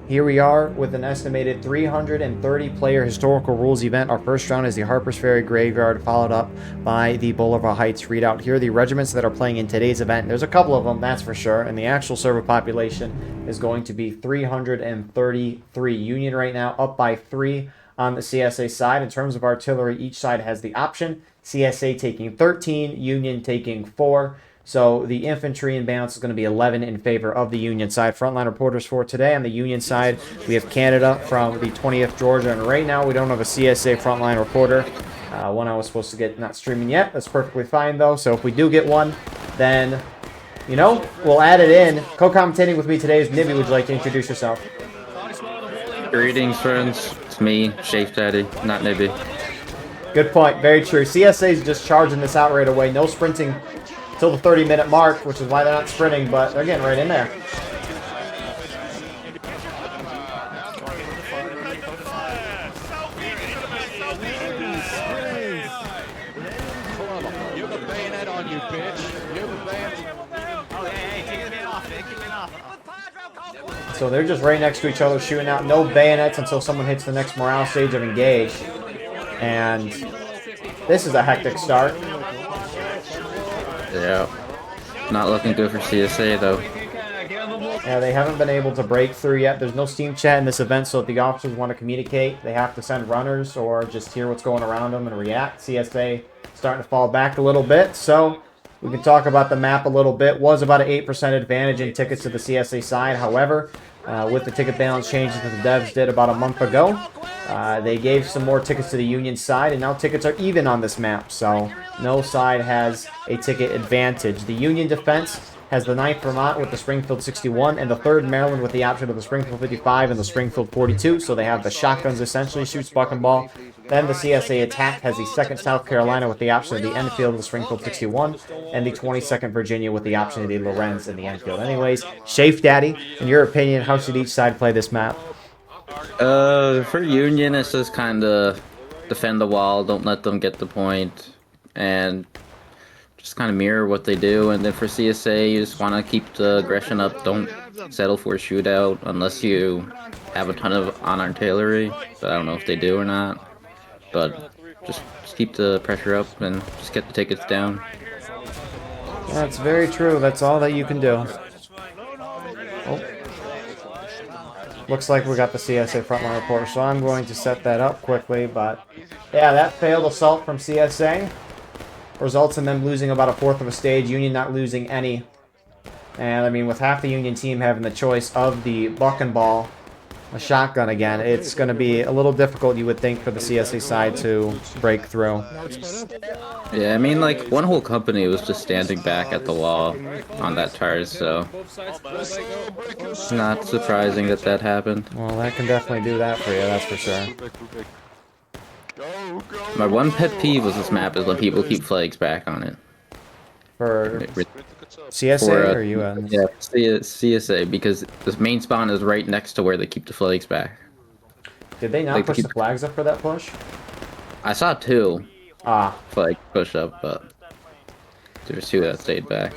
Here we are with an estimated 330 player historical rules event. Our first round is the Harpersferry Graveyard, followed up by the Bolivar Heights Redoubt. Here are the regiments that are playing in today's event. There's a couple of them, that's for sure, and the actual server population is going to be 333. Union right now up by 3 on the CSA side. In terms of artillery, each side has the option. CSA taking 13, Union taking 4. So the infantry and balance is going to be 11 in favor of the Union side. Frontline reporters for today. On the Union side, we have Canada from the 20th Georgia. And right now, we don't have a CSA frontline reporter. One I was supposed to get not streaming yet. That's perfectly fine, though. So if we do get one, then, you know, we'll add it in. Co-commentating with me today is Nibby. Would you like to introduce yourself? Greetings, friends. It's me, Shafe Daddy, not Nibby. Good point. Very true. CSA is just charging this out right away. No sprinting till the 30-minute mark, which is why they're not sprinting, but they're getting right in there. So they're just right next to each other shooting out. No bayonets until someone hits the next morale stage of engage. And this is a hectic start. Yeah. Not looking good for CSA, though. Yeah, they haven't been able to break through yet. There's no Steam chat in this event, so if the officers want to communicate, they have to send runners or just hear what's going around them and react. CSA starting to fall back a little bit, so we can talk about the map a little bit. Was about an 8% advantage in tickets to the CSA side. However, with the ticket balance changes that the devs did about a month ago, they gave some more tickets to the Union side, and now tickets are even on this map, so no side has a ticket advantage. The Union defense has the 9th Vermont with the Springfield 61, and the 3rd Maryland with the option of the Springfield 55 and the Springfield 42, so they have the shotguns essentially, shoots buck and ball. Then the CSA attack has the 2nd South Carolina with the option of the Enfield and the Springfield 61, and the 22nd Virginia with the option of the Lorenz and the Enfield. Anyways, Shafe Daddy, in your opinion, how should each side play this map? For Union, it's just kind of defend the wall, don't let them get the point, and just kind of mirror what they do. And then for CSA, you just want to keep the aggression up, don't settle for a shootout unless you have a ton of on-artillery, but I don't know if they do or not. But just keep the pressure up and just get the tickets down. That's very true. That's all that you can do. Oh. Looks like we got the CSA frontline report, so I'm going to set that up quickly. But yeah, that failed assault from CSA results in them losing about a 1/4 of a stage. Union not losing any. And I mean, with half the Union team having the choice of the buck and ball, a shotgun again, it's going to be a little difficult, you would think, for the CSA side to break through. Yeah, I mean, like, one whole company was just standing back at the wall on that turret, so it's not surprising that that happened. Well, that can definitely do that for you, that's for sure. My one pet peeve with this map is when people keep flags back on it. For CSA or UN? Yeah, CSA, because the main spawn is right next to where they keep the flags back. Did they not push the flags up for that push? I saw 2 flag push up, but there's 2 that stayed back.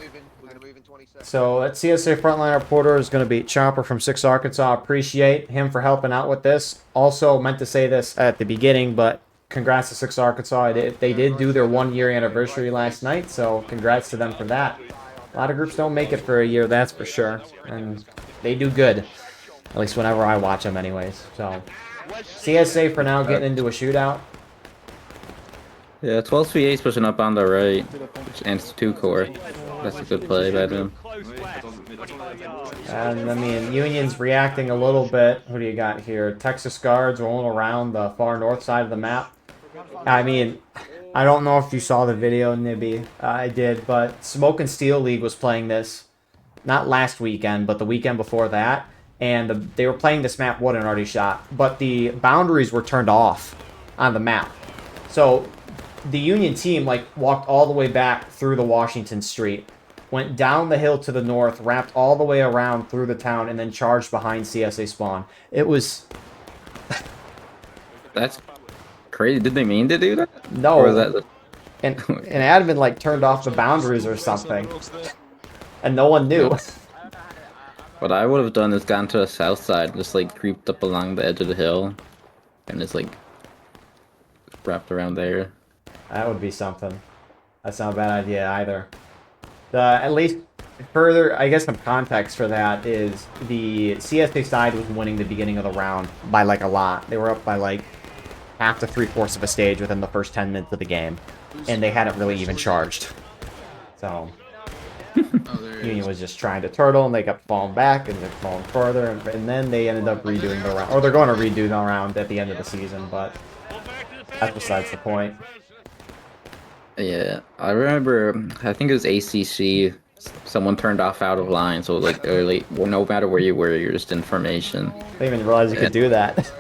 So that CSA frontline reporter is going to be Chopper from 6 Arkansas. Appreciate him for helping out with this. Also meant to say this at the beginning, but congrats to 6 Arkansas. They did do their 1-year anniversary last night, so congrats to them for that. A lot of groups don't make it for a year, that's for sure. And they do good. At least whenever I watch them anyways. So CSA for now getting into a shootout. Yeah, 12 is pushing up on the right. And it's 2 core. That's a good play by them. And I mean, Union's reacting a little bit. Who do you got here? Texas Guards rolling around the far north side of the map. I mean, I don't know if you saw the video, Nibby. I did, but Smoke and Steel League was playing this, not last weekend, but the weekend before that. And they were playing this map, what an already shot. But the boundaries were turned off on the map. So the Union team walked all the way back through the Washington Street, went down the hill to the north, wrapped all the way around through the town, and then charged behind CSA spawn. It was... That's crazy. Did they mean to do that? No. Or was that and admin turned off the boundaries or something, and no one knew. What I would have done is gone to the south side, just like creeped up along the edge of the hill, and just like wrapped around there. That would be something. That's not a bad idea either. At least further, I guess some context for that is the CSA side was winning the beginning of the round by like a lot. They were up by like half to 3/4 of a stage within the first 10 minutes of the game, and they hadn't really even charged. So Union was just trying to turtle, and they kept falling back, and they're falling further, and then they ended up redoing the round. Or they're going to redo the round at the end of the season, but that's besides the point. Yeah, I remember, I think it was ACC, someone turned off out of line, so like early, well, no matter where you were, you're just information. I didn't even realize you could do that.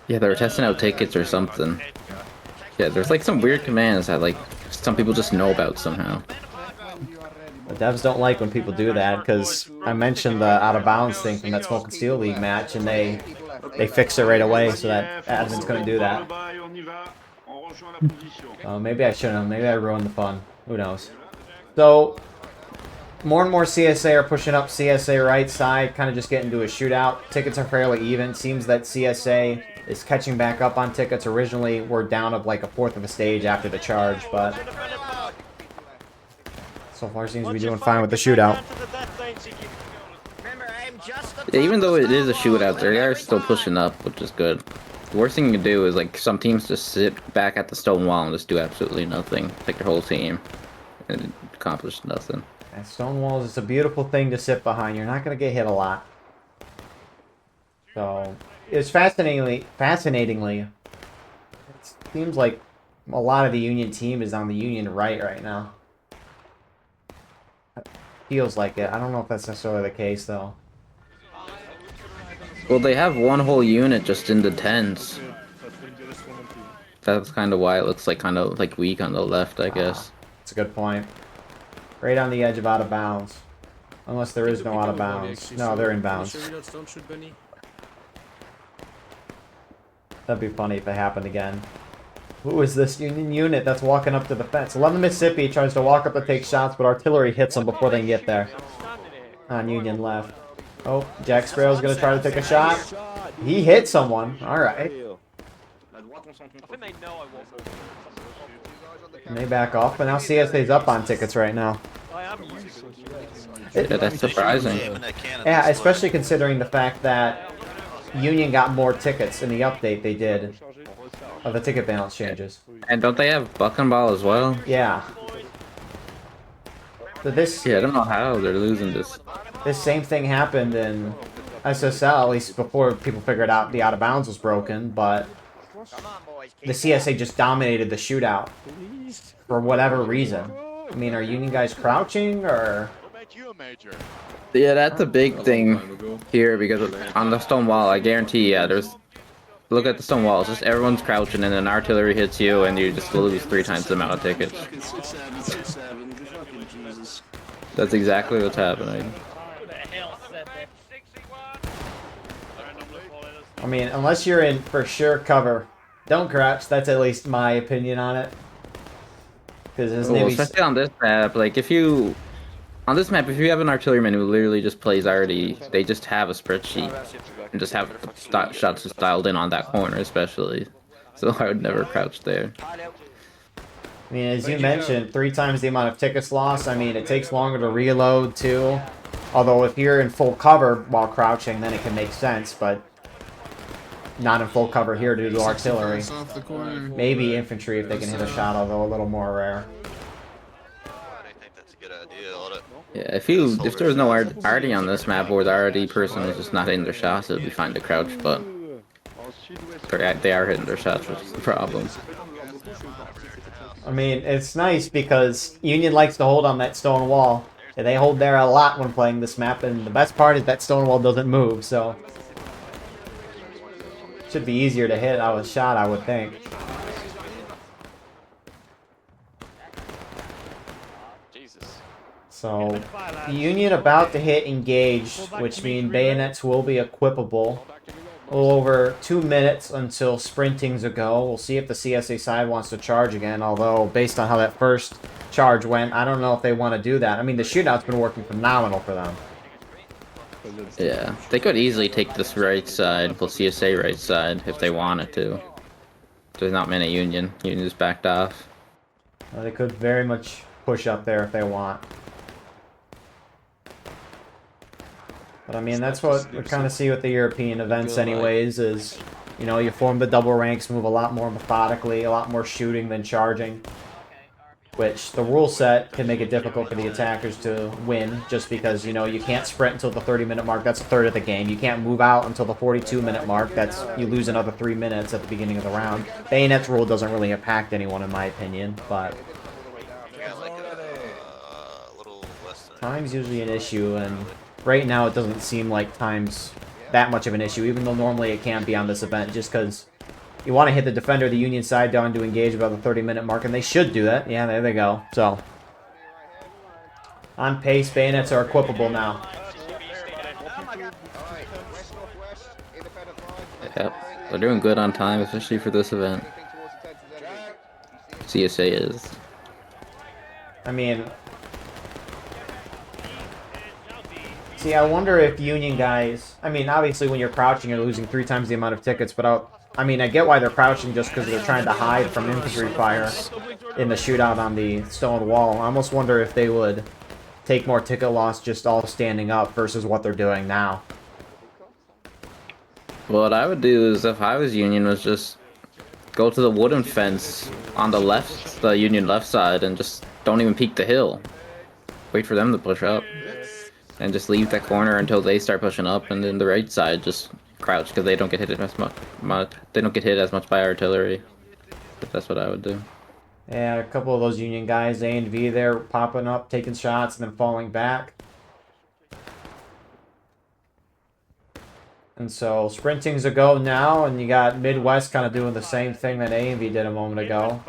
Yeah, they were testing out tickets or something. Yeah, there's like some weird commands that like some people just know about somehow. The devs don't like when people do that, because I mentioned the out of bounds thing from that Smoke and Steel League match, and they fixed it right away, so that admins couldn't do that. Maybe I shouldn't have. Maybe I ruined the fun. Who knows? So, more and more CSA are pushing up CSA right side, kind of just getting into a shootout. Tickets are fairly even. Seems that CSA is catching back up on tickets. Originally, we're down of like 1/4 of a stage after the charge, but so far seems to be doing fine with the shootout. Yeah, even though it is a shootout, they are still pushing up, which is good. The worst thing you can do is like some teams just sit back at the stone wall and just do absolutely nothing, like their whole team, and accomplish nothing. And stone walls, it's a beautiful thing to sit behind. You're not going to get hit a lot. So, it's fascinatingly, it seems like a lot of the Union team is on the Union right now. It feels like it. I don't know if that's necessarily the case, though. Well, they have one whole unit just in the tens. That's kind of why it looks like kind of like weak on the left, I guess. That's a good point. Right on the edge of out of bounds. Unless there is no out of bounds. No, they're in bounds. That'd be funny if it happened again. Who is this Union unit that's walking up to the fence? 11 Mississippi tries to walk up to take shots, but artillery hits them before they can get there. On Union left. Oh, Jack Sparrow's gonna try to take a shot. He hit someone. Alright. And they back off, but now CSA's up on tickets right now. Yeah, that's surprising. Yeah, especially considering the fact that Union got more tickets in the update they did of the ticket balance changes. And don't they have Buck and Ball as well? Yeah. So this... Yeah, I don't know how they're losing this. This same thing happened in SSL, at least before people figured out the out of bounds was broken, but the CSA just dominated the shootout for whatever reason. I mean, are Union guys crouching, or... Yeah, that's a big thing here, because on the stone wall, I guarantee, yeah, there's... Look at the stone walls, just everyone's crouching, and then artillery hits you, and you just lose 3 times the amount of tickets. That's exactly what's happening. I mean, unless you're in for sure cover, don't crouch. That's at least my opinion on it. Because especially on this map, like if you have an artilleryman who literally just plays already, they just have a spreadsheet and just have shots just dialed in on that corner, especially. So I would never crouch there. I mean, as you mentioned, 3 times the amount of tickets lost. I mean, it takes longer to reload too. Although if you're in full cover while crouching, then it can make sense, but not in full cover here due to artillery. Maybe infantry if they can hit a shot, although a little more rare. Yeah, if there was no arty on this map, or the arty person was just not hitting their shots, it would be fine to crouch, but they are hitting their shots, which is the problem. I mean, it's nice because Union likes to hold on that stone wall. And they hold there a lot when playing this map, and the best part is that stone wall doesn't move, so... Should be easier to hit out a shot, I would think. So, Union about to hit engage, which means bayonets will be equipable. A little over 2 minutes until sprinting's a go. We'll see if the CSA side wants to charge again, although based on how that first charge went, I don't know if they want to do that. I mean, the shootout's been working phenomenal for them. Yeah, they could easily take this right side, plus CSA right side, if they wanted to. There's not many Union. Union just backed off. They could very much push up there if they want. But I mean, that's what we kind of see with the European events anyways, is, you know, you form the double ranks, move a lot more methodically, a lot more shooting than charging. Which, the rule set can make it difficult for the attackers to win, just because, you know, you can't sprint until the 30-minute mark, that's a third of the game. You can't move out until the 42-minute mark, that's, you lose another 3 minutes at the beginning of the round. Bayonet's rule doesn't really impact anyone, in my opinion, but... time's usually an issue, and right now it doesn't seem like time's that much of an issue, even though normally it can be on this event, just because you want to hit the defender of the Union side down to engage about the 30-minute mark, and they should do that. Yeah, there they go. So, on pace, bayonets are equipable now. Yep, they're doing good on time, especially for this event. CSA is. I mean... see, I wonder if Union guys... I mean, obviously when you're crouching, you're losing 3 times the amount of tickets, but I mean, I get why they're crouching just because they're trying to hide from infantry fire in the shootout on the stone wall. I almost wonder if they would take more ticket loss just all standing up versus what they're doing now. What I would do is, if I was Union, was just go to the wooden fence on the left, the Union left side, and just don't even peek the hill. Wait for them to push up. And just leave that corner until they start pushing up, and then the right side just crouch because they don't get hit as much. They don't get hit as much by artillery. But that's what I would do. Yeah, a couple of those Union guys, A and V, there popping up, taking shots, and then falling back. And so sprinting's a go now, and you got Midwest kind of doing the same thing that A and V did a moment ago.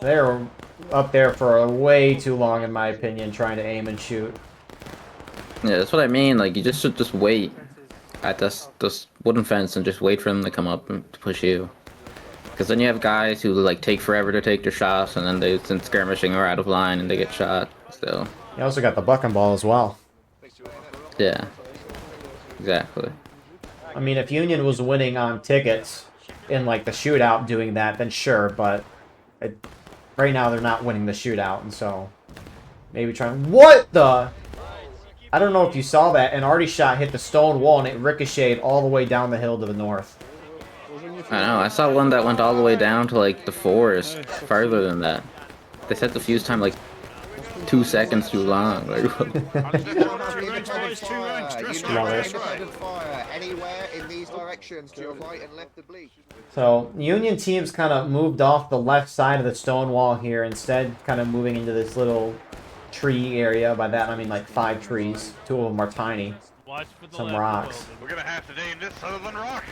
They're up there for way too long, in my opinion, trying to aim and shoot. Yeah, that's what I mean. Like, you just should just wait at this wooden fence and just wait for them to come up and to push you. Because then you have guys who like take forever to take their shots, and then they since skirmishing or out of line and they get shot. So you also got the bucking ball as well. Yeah, exactly. I mean, if Union was winning on tickets in like the shootout doing that, then sure, but right now they're not winning the shootout, and so maybe trying. What the? I don't know if you saw that. An arty shot hit the stone wall and it ricocheted all the way down the hill to the north. I know. I saw one that went all the way down to like the forest, farther than that. They set the fuse time like 2 seconds too long. Like, so Union teams kind of moved off the left side of the stone wall here, instead kind of moving into this little tree area. By that I mean like 5 trees. 2 of them are tiny. Some rocks. We're gonna have to name this Sutherland Rock.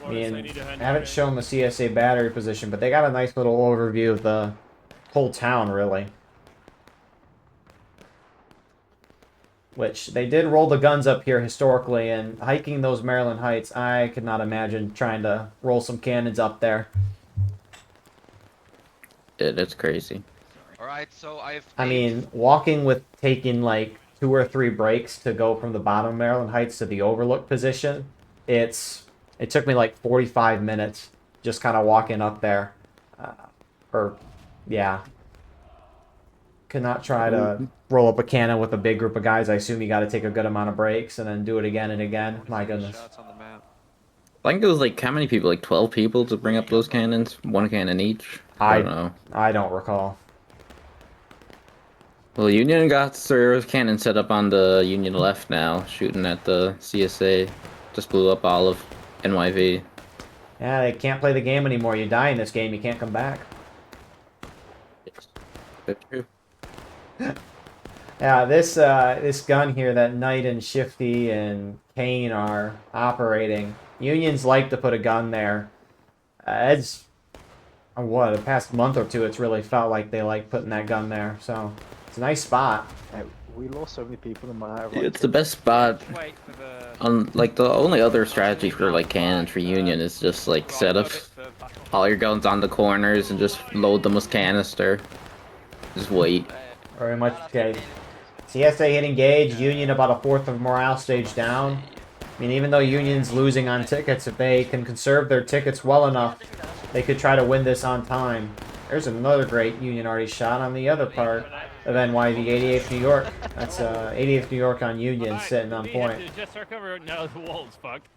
I mean, I haven't shown the CSA battery position, but they got a nice little overview of the whole town, really. Which, they did roll the guns up here historically, and hiking those Maryland Heights, I could not imagine trying to roll some cannons up there. it's crazy. Alright, so I mean, walking with taking like 2 or 3 breaks to go from the bottom of Maryland Heights to the overlook position, it took me like 45 minutes just kind of walking up there. Yeah. Could not try to roll up a cannon with a big group of guys. I assume you got to take a good amount of breaks and then do it again and again. My goodness. I think it was like, how many people? Like 12 people to bring up those cannons? 1 cannon each? I don't know. I don't recall. Well, Union got their cannon set up on the Union left now, shooting at the CSA. Just blew up all of NYV. Yeah, they can't play the game anymore. You die in this game, you can't come back. Yes. That's true. Yeah, this gun here that Knight and Shifty and Kane are operating, Unions like to put a gun there. It's the past month or 2, it's really felt like they like putting that gun there. So it's a nice spot. We lost so many people in my life. It's the best spot. Like, the only other strategy for like cannons for Union is just like set up all your guns on the corners and just load them with canister. Just wait. Very much okay. CSA hit engage. Union about a fourth of morale stage down. I mean, even though Union's losing on tickets, if they can conserve their tickets well enough, they could try to win this on time. There's another great Union already shot on the other part of NYV, 88th New York. That's 88th New York on Union sitting on point. Just our cover. No, the wall's fucked.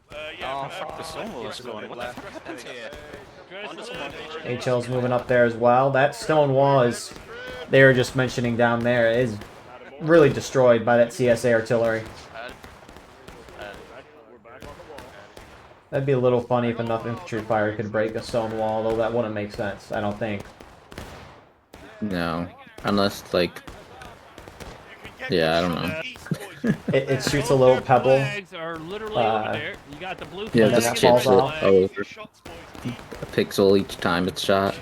Oh, fuck, the stone wall is going. What the fuck happened here? HL's moving up there as well. That stone wall is, they were just mentioning down there, is really destroyed by that CSA artillery. That'd be a little funny if enough infantry fire could break a stone wall, though that wouldn't make sense, I don't think. No, unless like, yeah, I don't know. It shoots a little pebble. Yeah, that just chips it falls over a pixel each time it's shot.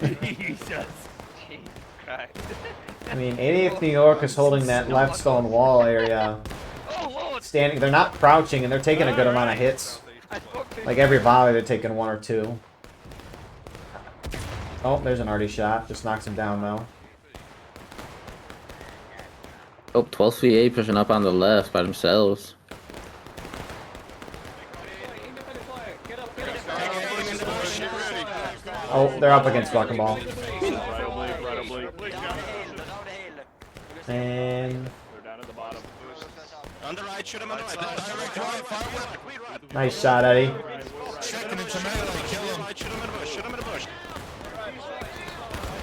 I mean, 88th New York is holding that left stone wall area. Standing, they're not crouching, and they're taking a good amount of hits. Like every volley, they're taking one or two. Oh, there's an arty shot. Just knocks him down, though. Oh, 12th VA pushing up on the left by themselves. Oh, they're up against Buck'em-Ball. And On the right, shoot him on the right. Direct right, fire left. nice shot, Eddie. Checking into melee, kill him. Shoot him in the bush, shoot him in the bush.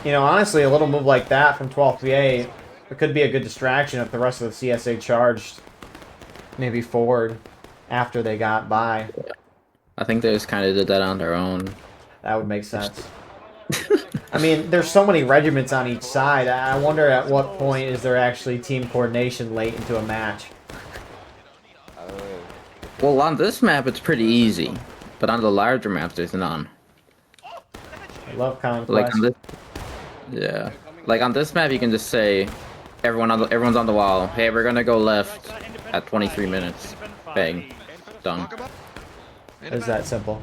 You know, honestly, a little move like that from 12th VA, it could be a good distraction if the rest of the CSA charged maybe forward after they got by. I think they just kind of did that on their own. That would make sense. I mean, there's so many regiments on each side. I wonder at what point is there actually team coordination late into a match. Well, on this map it's pretty easy, but on the larger maps there's none. I love Conquest. Like on this, yeah, like on this map you can just say, everyone's on the wall. Hey, we're gonna go left at 23 minutes. Bang, done. It's that simple.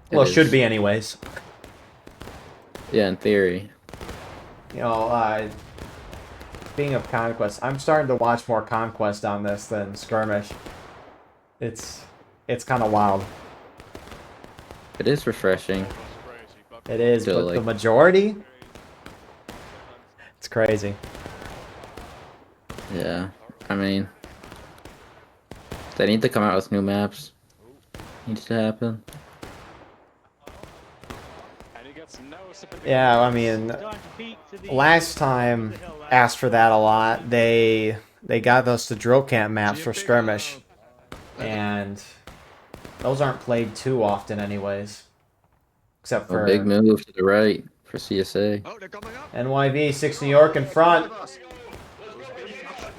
It Well, it should is. be anyways. Yeah, in theory. You know, being of Conquest, I'm starting to watch more Conquest on this than Skirmish. It's kind of wild. It is refreshing. It is, Still, but like- the majority, it's crazy. Yeah, I mean, they need to come out with new maps. Needs to happen. Yeah, I mean, last time asked for that a lot. They got us the drill camp maps for Skirmish, and those aren't played too often, anyways. Except A for big move to the right for CSA. Oh, they're coming up. NYV, 6 New York in front.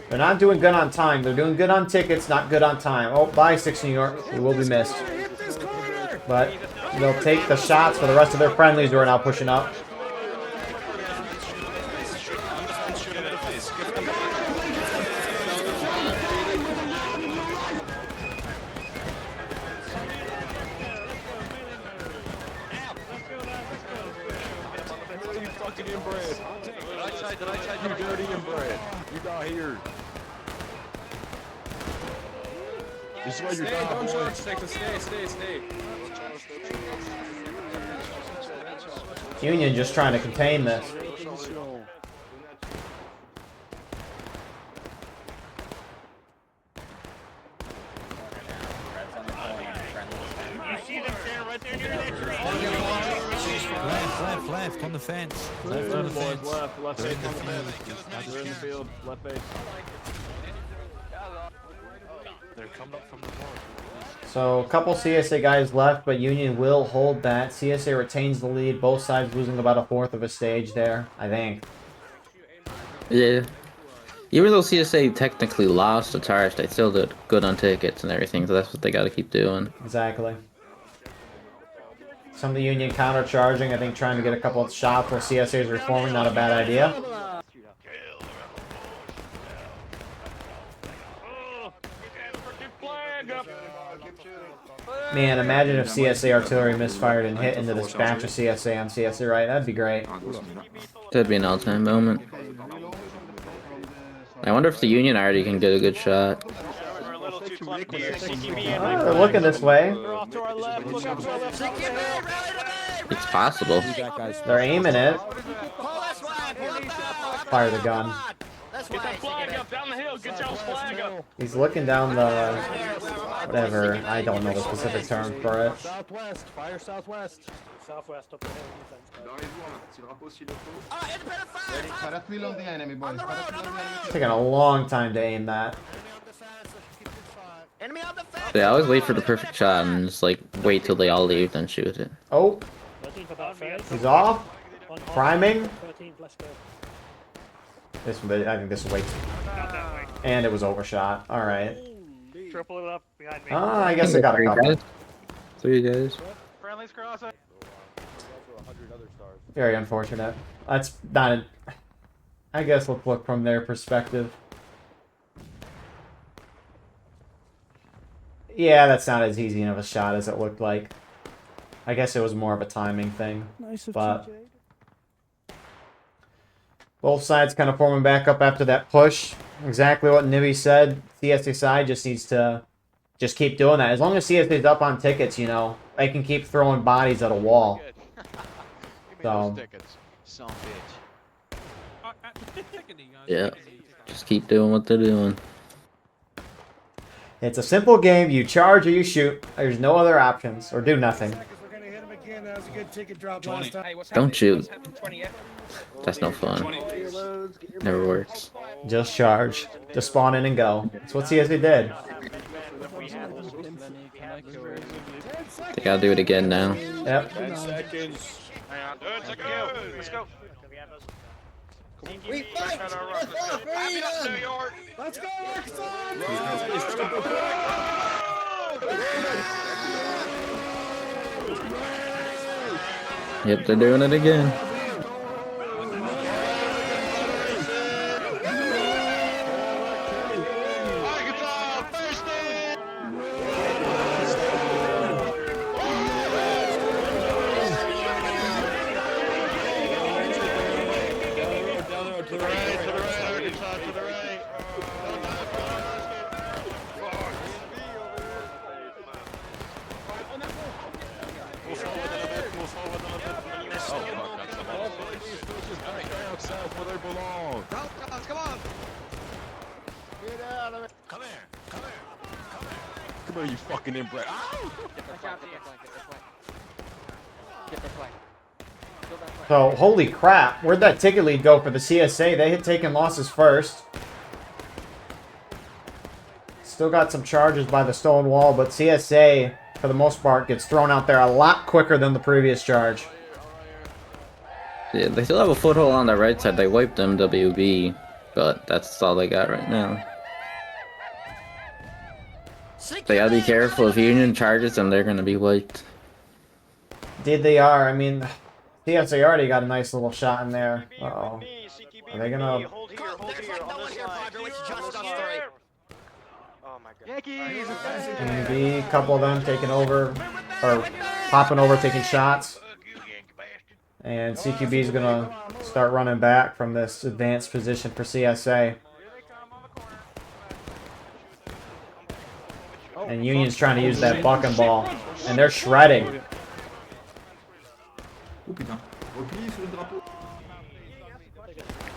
They're not doing good on time. They're doing good on tickets, not good on time. Oh, bye, 6 New York. You will be missed. But they'll take the shots for the rest of their friendlies who are now pushing up. You dirty inbred. You got here. This is why you're down, boy. Stay. Union just trying to contain this. Left on the fence. Left on the fence. Left base on the fence. They're in the field. Left base. They're coming up from the north. So a couple CSA guys left, but Union will hold that. CSA retains the lead. Both sides losing about a fourth of a stage there, I think. Yeah. Even though CSA technically lost the charge, they still did good on tickets and everything, so that's what they gotta keep doing. Exactly. Some of the Union counter-charging, I think trying to get a couple of shots while CSA is reforming, not a bad idea. Man, imagine if CSA artillery misfired and hit into this batch of CSA on CSA right. That'd be great. That'd be an all-time moment. I wonder if the Union already can get a good shot. We're a little too clumped here. They're looking this way. We're off to our left. Look out to our left. It's possible. They're aiming it. Fire the gun. Get that flag up down the hill. Get y'all's flag up. He's looking down the... whatever. I don't know the specific term for it. Southwest. Fire southwest. Southwest up the hill. It's taking a long time to aim that. They always wait for the perfect shot and just like wait till they all leave, then shoot it. Oh, 13th about face. he's off. On Priming. 13th, let's go. This one, I think this is way too... Not that way. And it was overshot. Alright. Triple it up behind me. I guess I got a couple. Three guys. Friendly's crossing. Very unfortunate. That's not... I guess let's look from their perspective. Yeah, that's not as easy of a shot as it looked like. I guess it was more of a timing thing. But both sides kind of forming back up after that push. Exactly what Nibby said. CSA side just needs to just keep doing that. As long as CSA's up on tickets, you know, they can keep throwing bodies at a wall. So, Yeah. Just keep doing what they're doing. it's a simple game. You charge or you shoot. There's no other options. Or do nothing. Don't shoot. That's no fun. Never works. Just charge. Just spawn in and go. That's what CSA did. They gotta do it again now. Yep. 10 seconds. Hang on. Let's go. Let's go. We fight for freedom! New York. Let's go, Yep, they're doing it again. Arkansas, first in. To the right, Arkansas, to the right. south where they belong. Come on. Come here, you fucking inbred. Ow! So, holy crap. Where'd that ticket lead go for the CSA? They had taken losses first. Still got some charges by the stone wall, but CSA, for the most part, gets thrown out there a lot quicker than the previous charge. Yeah, they still have a foothold on the right side. They wiped them WB, but that's all they got right now. They gotta be careful. If Union charges them, they're gonna be wiped. Did they are. I mean, CSA already got a nice little shot in there. Uh-oh. Are they gonna... Hold here on this side. Oh my god. Maybe a couple of them taking over, or popping over, taking shots. And CQB is going to start running back from this advanced position for CSA. And Union's trying to use that buck and ball. And they're shredding.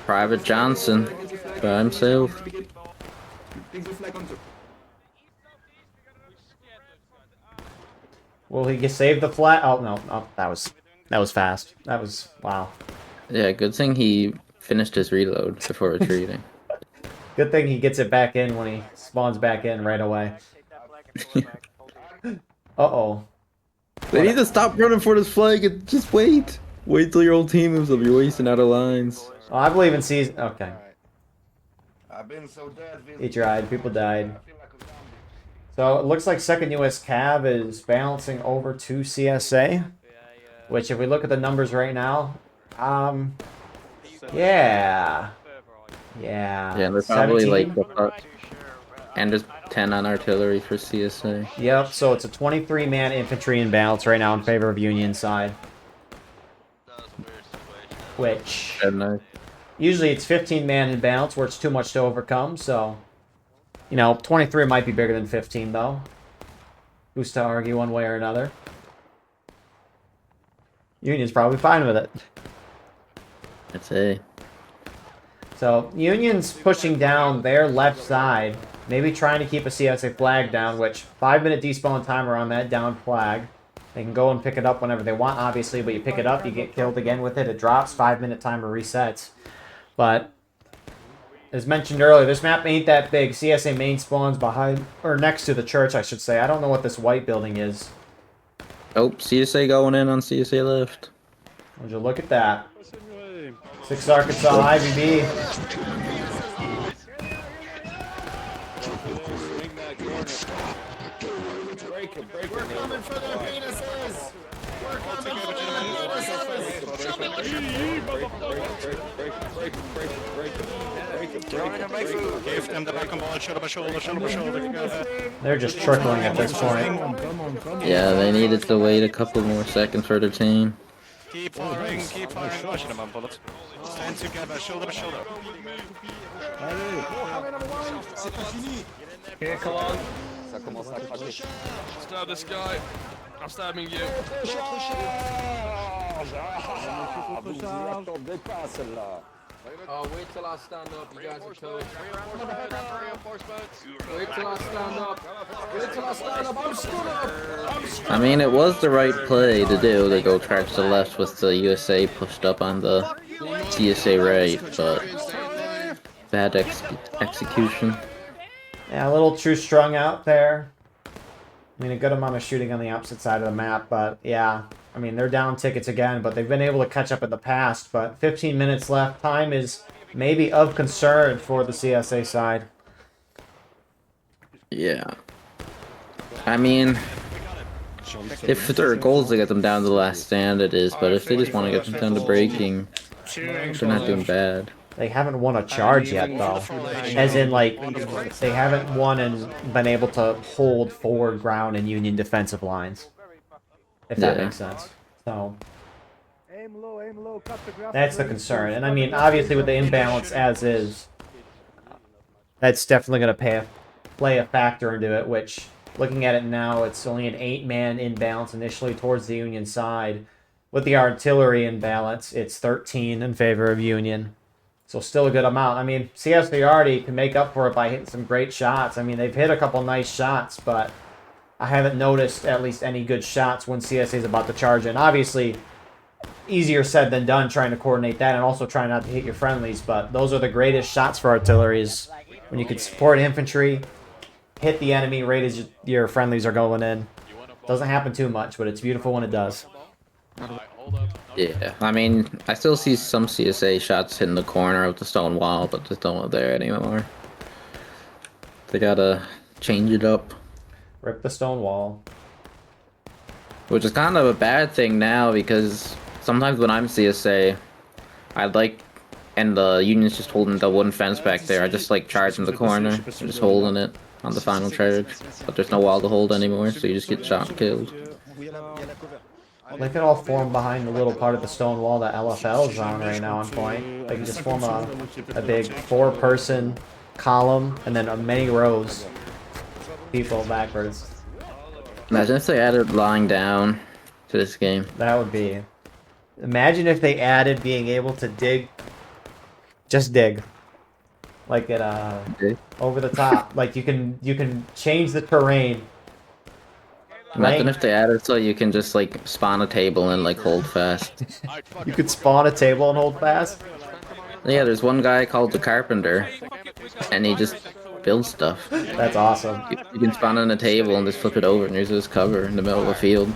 Private Johnson by himself. Will he save the flat? Oh, no. Oh, that was fast. That was... Wow. Yeah, good thing he finished his reload before retreating. Good thing he gets it back in when he spawns back in right away. Uh-oh. They need to stop running for this flag and just wait. Wait till your old team moves up. You're wasting out of lines. Oh, I believe in season... Okay. I've been so dead. He tried. People died. So it looks like 2nd U.S. Cav is balancing over to CSA. Which, if we look at the numbers right now... Yeah. Yeah, they're probably 17. like... And there's 10 on artillery for CSA. Yep, so it's a 23-man infantry in balance right now in favor of Union side. Which... Usually it's 15-man imbalance where it's too much to overcome, so... You know, 23 might be bigger than 15, though. Who's to argue one way or another? Union's probably fine with it. I'd say. So, Union's pushing down their left side, maybe trying to keep a CSA flag down, which 5-minute despawn timer on that down flag. They can go and pick it up whenever they want, obviously, but you pick it up, you get killed again with it, it drops, 5-minute timer resets. But, as mentioned earlier, this map ain't that big. CSA main spawns behind, or next to the church, I should say. I don't know what this white building is. Oh, CSA going in on CSA left. Would you look at that? 6 Arkansas IVB. We're coming for their penises! We're coming for their penises! Give them the back and ball, shoulder by shoulder, shoulder by shoulder. They're just trickling at this point. Yeah, they needed to wait a couple more seconds for their team. Keep firing, watching them on bullets. Stand together, shoulder by shoulder. Here, come on. Stab this guy. I'm stabbing you. Oh, wait till I stand up, you guys are toast. Wait till I stand up. Wait till I stand up. I'm stood up. I mean, it was the right play to do, to go charge to the left with the USA pushed up on the CSA right, but bad execution. Yeah, a little too strung out there. I mean, a good amount of shooting on the opposite side of the map, but yeah. I mean, they're down tickets again, but they've been able to catch up in the past. But 15 minutes left. Time is maybe of concern for the CSA side. Yeah. I mean, if their goal is to get them down to the last stand, it is. But if they just want to get them down to breaking, they're not doing bad. They haven't won a charge yet, though. As in, like, they haven't won and been able to hold forward ground in Union defensive lines. If that makes sense. So, that's the concern. And I mean, obviously with the imbalance as is, that's definitely going to play a factor into it, which, looking at it now, it's only an 8-man imbalance initially towards the Union side. With the artillery imbalance, it's 13 in favor of Union. So still a good amount. I mean, CSA already can make up for it by hitting some great shots. I mean, they've hit a couple nice shots, but I haven't noticed at least any good shots when CSA is about to charge in. Obviously, easier said than done trying to coordinate that and also trying not to hit your friendlies, but those are the greatest shots for artillery is when you can support infantry, hit the enemy right as your friendlies are going in. Doesn't happen too much, but it's beautiful when it does. Yeah, I mean, I still see some CSA shots hitting the corner of the stone wall, but just don't look there anymore. They gotta change it up. Rip the stone wall. Which is kind of a bad thing now, because sometimes when I'm CSA, and the Union's just holding the wooden fence back there, I just like charging the corner, and just holding it on the final charge. But there's no wall to hold anymore, so you just get shot and killed. They can all form behind the little part of the stone wall that LFL is on right now on point. They can just form a big 4-person column and then many rows. People backwards. Imagine if they added lying down to this game. That would be... Imagine if they added being able to dig. Just dig. Like it over the top. Like you can change the terrain. Imagine if they added so you can just like spawn a table and like hold fast. You could spawn a table and hold fast? Yeah, there's one guy called the Carpenter, and he just builds stuff. That's awesome. You can spawn on a table and just flip it over and use it as cover in the middle of a field.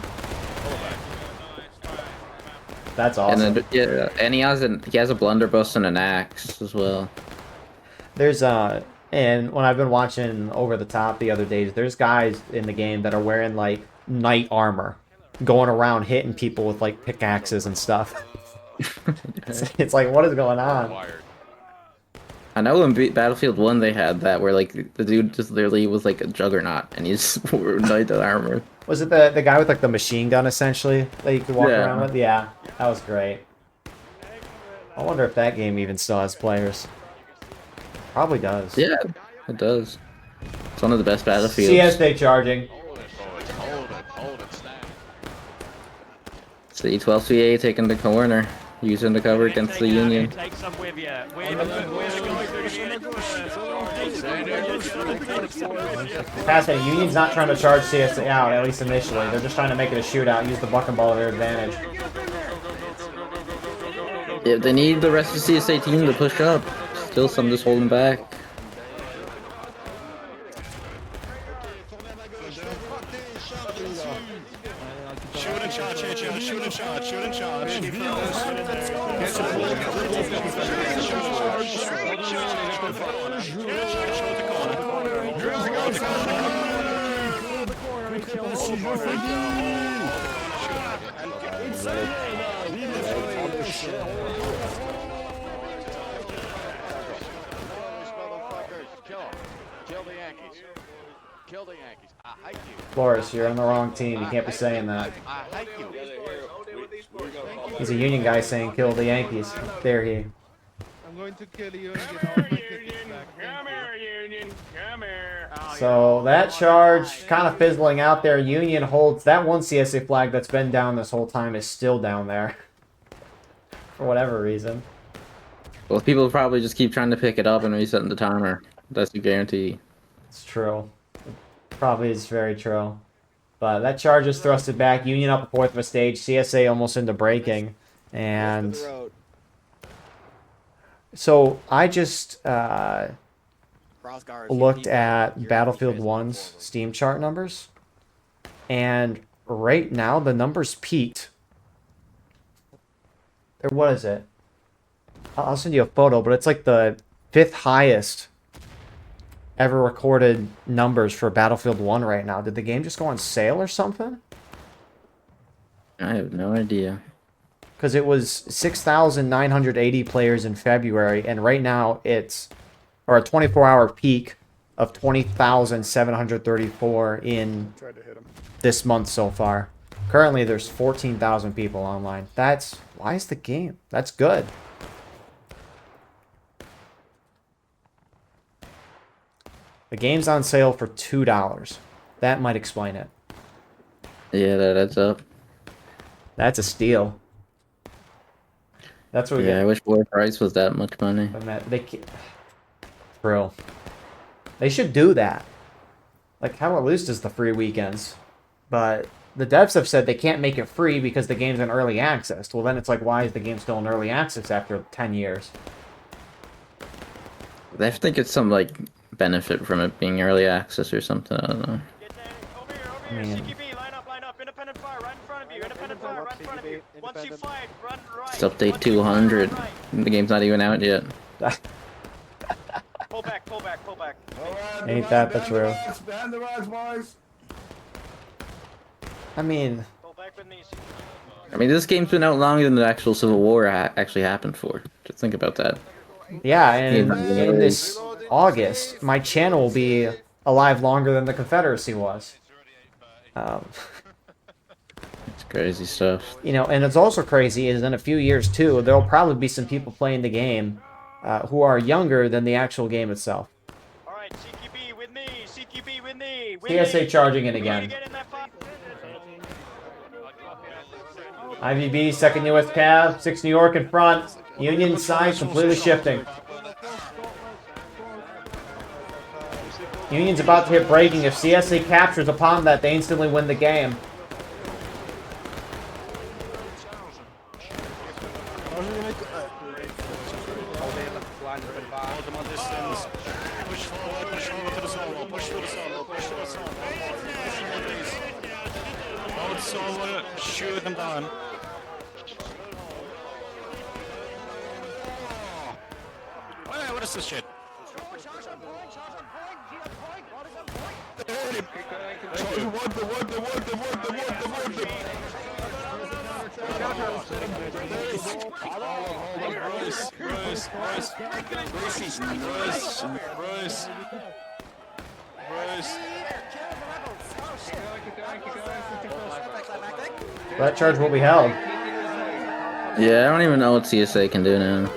That's awesome. And then, yeah, and he has a blunderbuss and an axe as well. There's and when I've been watching Over the Top the other days, there's guys in the game that are wearing like knight armor, going around hitting people with like pickaxes and stuff. It's like, what is going on? I know in Battlefield 1 they had that where like the dude just literally was like a juggernaut and he's wore knight armor. Was it the guy with like the machine gun essentially that you could walk around with? Yeah, that was great. I wonder if that game even still has players. Probably does. Yeah, it does. It's one of the best battlefields. CSA charging. It's the 12CA taking the corner, using the cover against the Union. Take some with you. Past that, Union's not trying to charge CSA out, at least initially. They're just trying to make it a shootout, use the buck and ball to their advantage. Yeah, they need the rest of the CSA team to push up. Still some just holding back. Shoot and charge here, Joe. Shoot and charge. Shoot and charge. Kill the Yankees. Kill the Yankees. I hate you. Flores, you're on the wrong team. You can't be saying that. I hate you. He's a Union guy saying kill the Yankees. There he. I'm going to kill you and get all my tickets back. Come here, Union. Come here. So that charge kind of fizzling out there. Union holds that one CSA flag that's been down this whole time is still down there. For whatever reason. Well, people probably just keep trying to pick it up and resetting the timer. That's a guarantee. It's true. Probably is very true. But that charge is thrusted back. Union up a fourth of a stage. CSA almost into breaking. And so I just looked at Battlefield 1's Steam chart numbers. And right now the numbers peaked. Or what is it? I'll send you a photo, but it's like the 5th highest ever recorded numbers for Battlefield 1 right now. Did the game just go on sale or something? I have no idea. Because it was 6,980 players in February, and right now it's, or a 24-hour peak of 20,734 in this month so far. Currently, there's 14,000 people online. Why is the game? That's good. The game's on sale for $2. That might explain it. Yeah, that adds up. That's a steal. That's what we Yeah, I get. wish war price was that much money. Bro. They should do that. Like, how at least is the free weekends. But the devs have said they can't make it free because the game's in early access. Well, then it's like, why is the game still in early access after 10 years? I think it's some, like, benefit from it being early access or something. I don't know. Over here. CQB, line up. Independent fire, right in front of you. Independent fire, right in front of you. Once you flag, run right. It's update 200. The game's not even out yet. Pull back. Ain't that the truth? Behind the rocks, boys. I mean, Pull back with knees. I mean, this game's been out longer than the actual Civil War actually happened for. Just think about that. yeah, and in this August, my channel will be alive longer than the Confederacy was. It's crazy stuff. You know, and it's also crazy is in a few years, too, there'll probably be some people playing the game who are younger than the actual game itself. All right, CQB with me. CSA charging in again. IVB, 2nd U.S. Cav, 6 New York in front. Union side completely shifting. Union's about to hit breaking. If CSA captures upon that, they instantly win the game. Shoot them down. Hey, what is this shit? That charge will be held. Yeah, I don't even know what CSA can do now.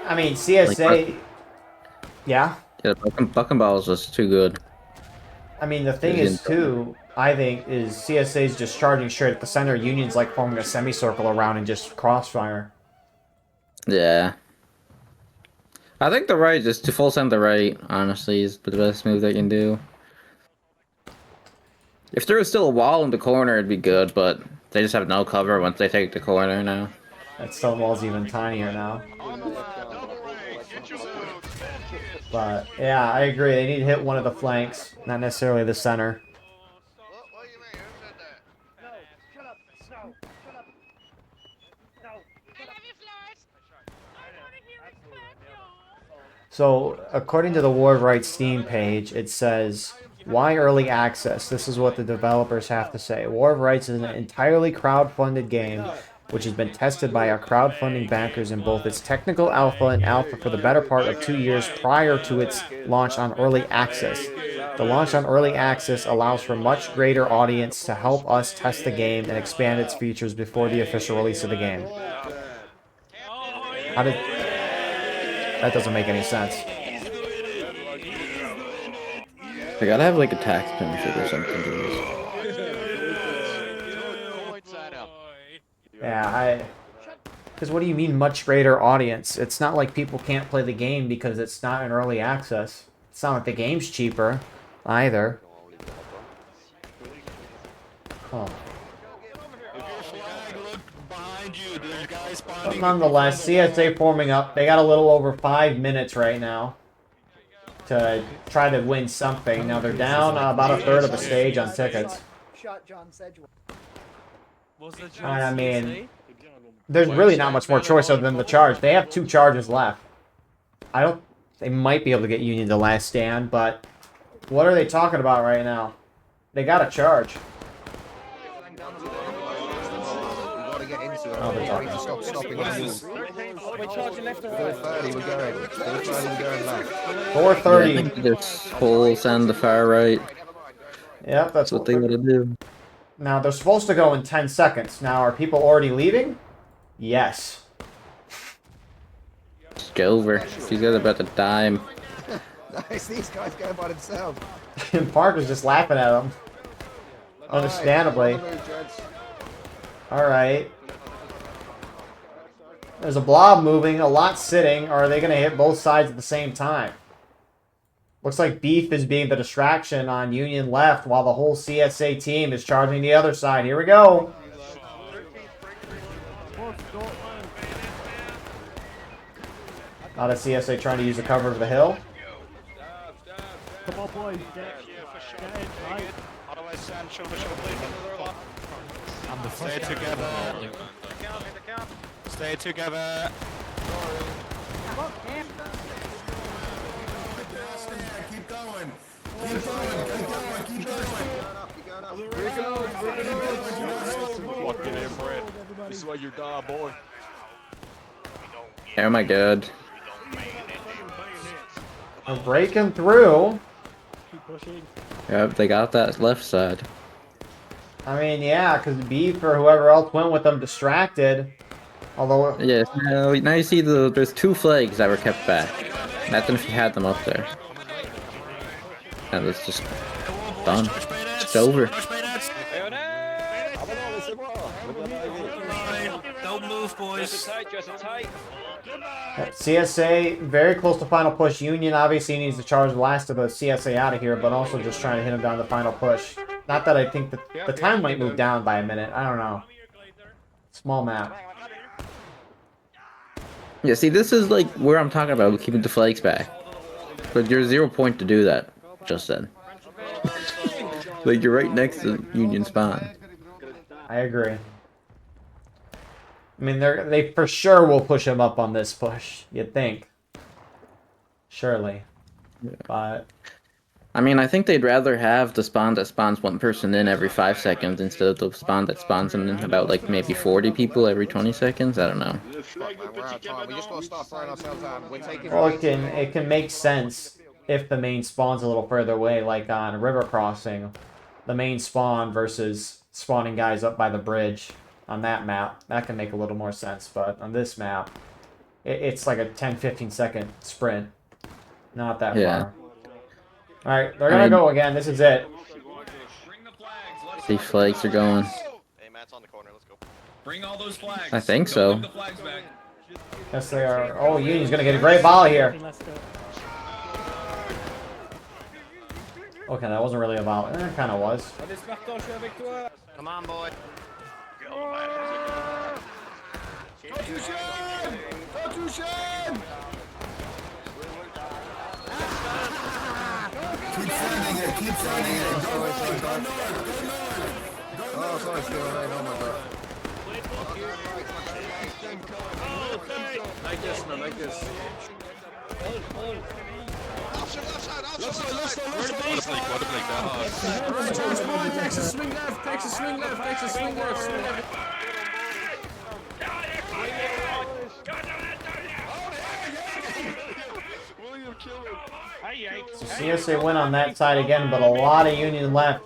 I mean, CSA... Yeah? Yeah, Bucking Ball is just too good. I mean, the thing is, too, I think, is CSA's just charging straight at the center. Union's like forming a semicircle around and just crossfire. Yeah. I think the right, just to full send the right, honestly, is the best move they can do. If there was still a wall in the corner, it'd be good, but they just have no cover once they take the corner now. That stone wall's even tinier now. But, yeah, I agree. They need to hit one of the flanks, not necessarily the center. What do you mean? Who said that? So, according to the War of Rights Steam page, it says, why early access? This is what the developers have to say. War of Rights is an entirely crowd-funded game which has been tested by our crowdfunding backers in both its technical alpha and alpha for the better part of 2 years prior to its launch on early access. The launch on early access allows for much greater audience to help us test the game and expand its features before the official release of the game. How did... That doesn't make any sense. They gotta have like a tax benefit or something to this. Yeah, because what do you mean much greater audience? It's not like people can't play the game because it's not in early access. It's not like the game's cheaper, either. Oh. But nonetheless, CSA forming up. They got a little over 5 minutes right now to try to win something. Now they're down about a third of a stage on tickets. I mean, there's really not much more choice other than the charge. They have 2 charges left. They might be able to get Union to last stand, but what are they talking about right now? They got a charge. Oh, they're talking. Stop stopping on you. 4:30 we're going. 4:30 we're going left. 4:30. Yeah, I think just full send the far right. Yep, That's what they gotta do. Now, they're supposed to go in 10 seconds. Now, are people already leaving? Yes. Just go over. These guys are about to die. Nice, these guys going by themselves. And Parker's just laughing at them. Understandably. Alright. There's a blob moving, a lot sitting. Or are they going to hit both sides at the same time? Looks like Beef is being the distraction on Union left while the whole CSA team is charging the other side. Here we go. Not a CSA trying to use the cover of the hill. Come on, boys. Get in, right? Otherwise, stand shoulder, Stay together. Stay together. Keep going. Keep going. Keep going. Keep going. Fucking inbred. This is why you're dying, boy. Oh my god. We're breaking through. Keep pushing. Yep, they got that left side. I mean, yeah, because Beef or whoever else went with them distracted. Although... Yes, now you see there's 2 flags that were kept back. Imagine if you had them up there. And it's just done. It's over. Don't move, boys. CSA, very close to final push. Union obviously needs to charge the last of the CSA out of here, but also just trying to hit him down the final push. Not that I think that the time might move down by a minute. I don't know. Small map. Yeah, see, this is like where I'm talking about keeping the flags back. But you're 0 point to do that just then. Like, you're right next to Union spawn. I agree. I mean, they for sure will push him up on this push. You'd think. Surely. Yeah. But... I mean, I think they'd rather have the spawn that spawns 1 person in every 5 seconds instead of the spawn that spawns in about, like, maybe 40 people every 20 seconds. I don't know. We're out of time. We just got to start throwing ourselves out. We're taking... Well, it can make sense if the main spawn's a little further away, like on River Crossing. The main spawn versus spawning guys up by the bridge. on that map. That can make a little more sense, but on this map, it's like a 10-15 second sprint. Not that far. Alright, they're gonna go again. This is it. These flags are going. Hey, Matt's on the corner. Let's go. Bring all those flags. I think so. The flags back. Yes, they are. Oh, Union's gonna get a great volley here. Okay, that wasn't really a volley. It kind of was. Come on, boy. Keep sending it, keep sending it. Go north, go north, go north. Oh, sorry, still right. Oh my god. Like this, no, like this. Texas, swing left, Texas, swing left, Texas, swing left, swing left. CSA win on that side again, but a lot of Union left.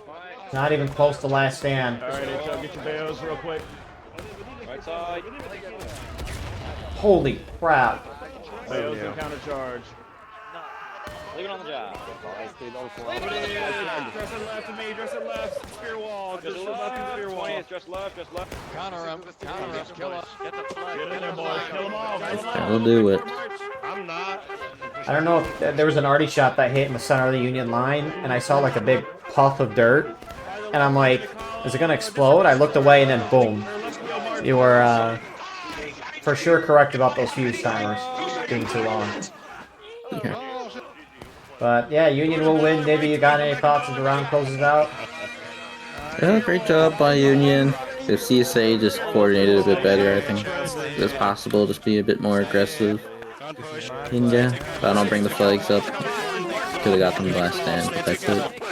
Not even close to last stand. Alright, HL, get your BOs real quick. Right side. Holy crap. BOs and counter charge. Leave it on the job. Dress it left to me, dress it left. Spear wall, just left to spear wall. Dress left, dress left. Counter him, kill us. Get the flag. Get in there, boys. Kill them all. That'll do it. I'm not. I don't know if there was an arty shot that hit in the center of the Union line, and I saw like a big puff of dirt, and I'm like, is it gonna explode? I looked away, and then boom. You were for sure correct about those fuse timers being too long. But yeah, Union will win. Maybe you got any thoughts as the round closes out? Yeah, great job by Union. If CSA just coordinated a bit better, I think it's possible. Just be a bit more aggressive. And yeah, if I don't bring the flags up, could have got them last stand, but that's it.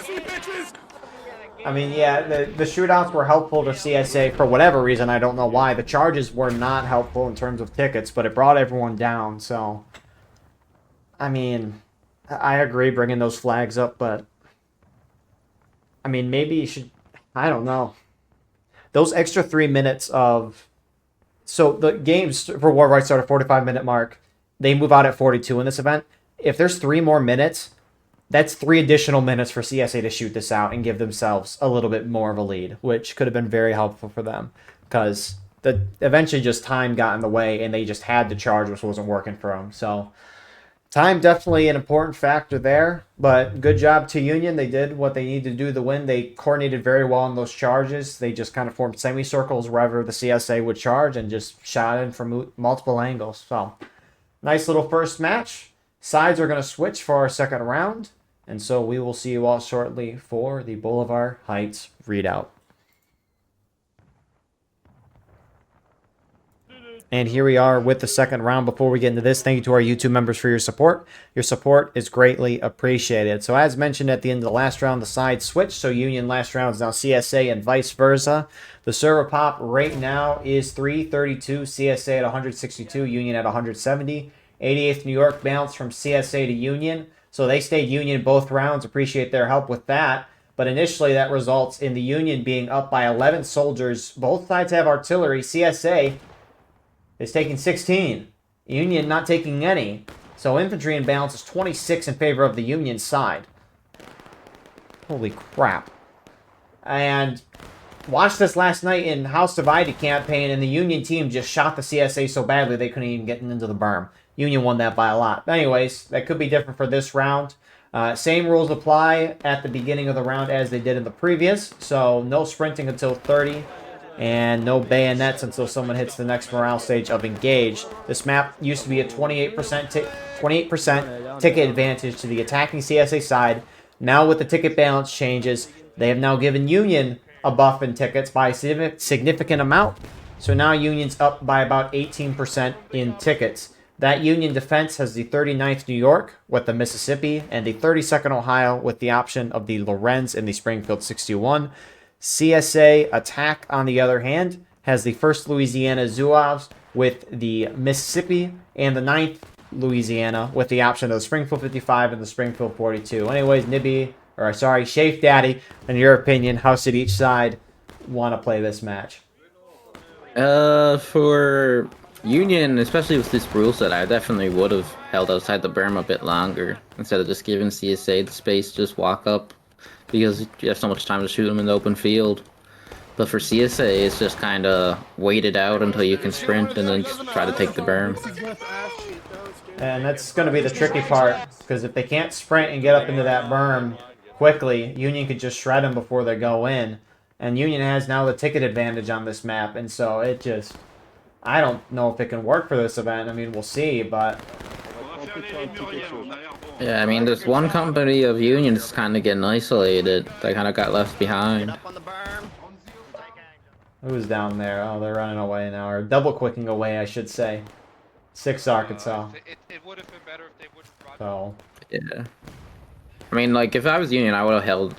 I mean, yeah, the shootouts were helpful to CSA for whatever reason. I don't know why. The charges were not helpful in terms of tickets, but it brought everyone down. So, I mean, I agree bringing those flags up, but I mean, maybe you should, I don't know. Those extra 3 minutes of, so the games for War Right start at 45-minute mark. They move out at 42 in this event. If there's 3 more minutes, that's 3 additional minutes for CSA to shoot this out and give themselves a little bit more of a lead, which could have been very helpful for them because eventually just time got in the way and they just had to charge, which wasn't working for them. So time definitely an important factor there, but good job to Union. They did what they needed to do to win. They coordinated very well on those charges. They just kind of formed semicircles wherever the CSA would charge and just shot in from multiple angles. So nice little first match. Sides are going to switch for our second round, and so we will see you all shortly for the Bolivar Heights Redoubt. And here we are with the second round. Before we get into this, thank you to our YouTube members for your support. Your support is greatly appreciated. So as mentioned at the end of the last round, the sides switched. So Union last round is now CSA and vice versa. The server pop right now is 332, CSA at 162, Union at 170. 88th New York bounce from CSA to Union. So they stayed Union both rounds. Appreciate their help with that. But initially that results in the Union being up by 11 soldiers. Both sides have artillery. CSA is taking 16. Union not taking any. So infantry imbalance is 26 in favor of the Union side. Holy crap. And watched this last night in House Divided campaign, and the Union team just shot the CSA so badly they couldn't even get into the berm. Union won that by a lot. But anyways, that could be different for this round. Same rules apply at the beginning of the round as they did in the previous. So no sprinting until 30. And no bayonets until someone hits the next morale stage of engage. This map used to be a 28% ticket advantage to the attacking CSA side. Now with the ticket balance changes, they have now given Union a buff in tickets by a significant amount. So now Union's up by about 18% in tickets. That Union defense has the 39th New York with the Mississippi and the 32nd Ohio with the option of the Lorenz and the Springfield 61. CSA attack, on the other hand, has the 1st Louisiana Zouaves with the Mississippi and the 9th Louisiana with the option of the Springfield 55 and the Springfield 42. Anyways, Shafe Daddy, in your opinion, how should each side want to play this match? For Union, especially with this rule set, I definitely would have held outside the berm a bit longer instead of just giving CSA the space to just walk up, because you have so much time to shoot them in the open field. But for CSA, it's just kind of wait it out until you can sprint and then just try to take the berm. And that's going to be the tricky part, because if they can't sprint and get up into that berm quickly, Union could just shred them before they go in. And Union has now the ticket advantage on this map, and so it just... I don't know if it can work for this event. I mean, we'll see, but... Yeah, I mean, there's one company of Union that's kind of getting isolated. They kind of got left behind. Who's down there? Oh, they're running away now, or double-quicking away, I should say. 6 Arkansas. It would have been better if they would have So... Yeah. I mean, like, if I was Union, I would have held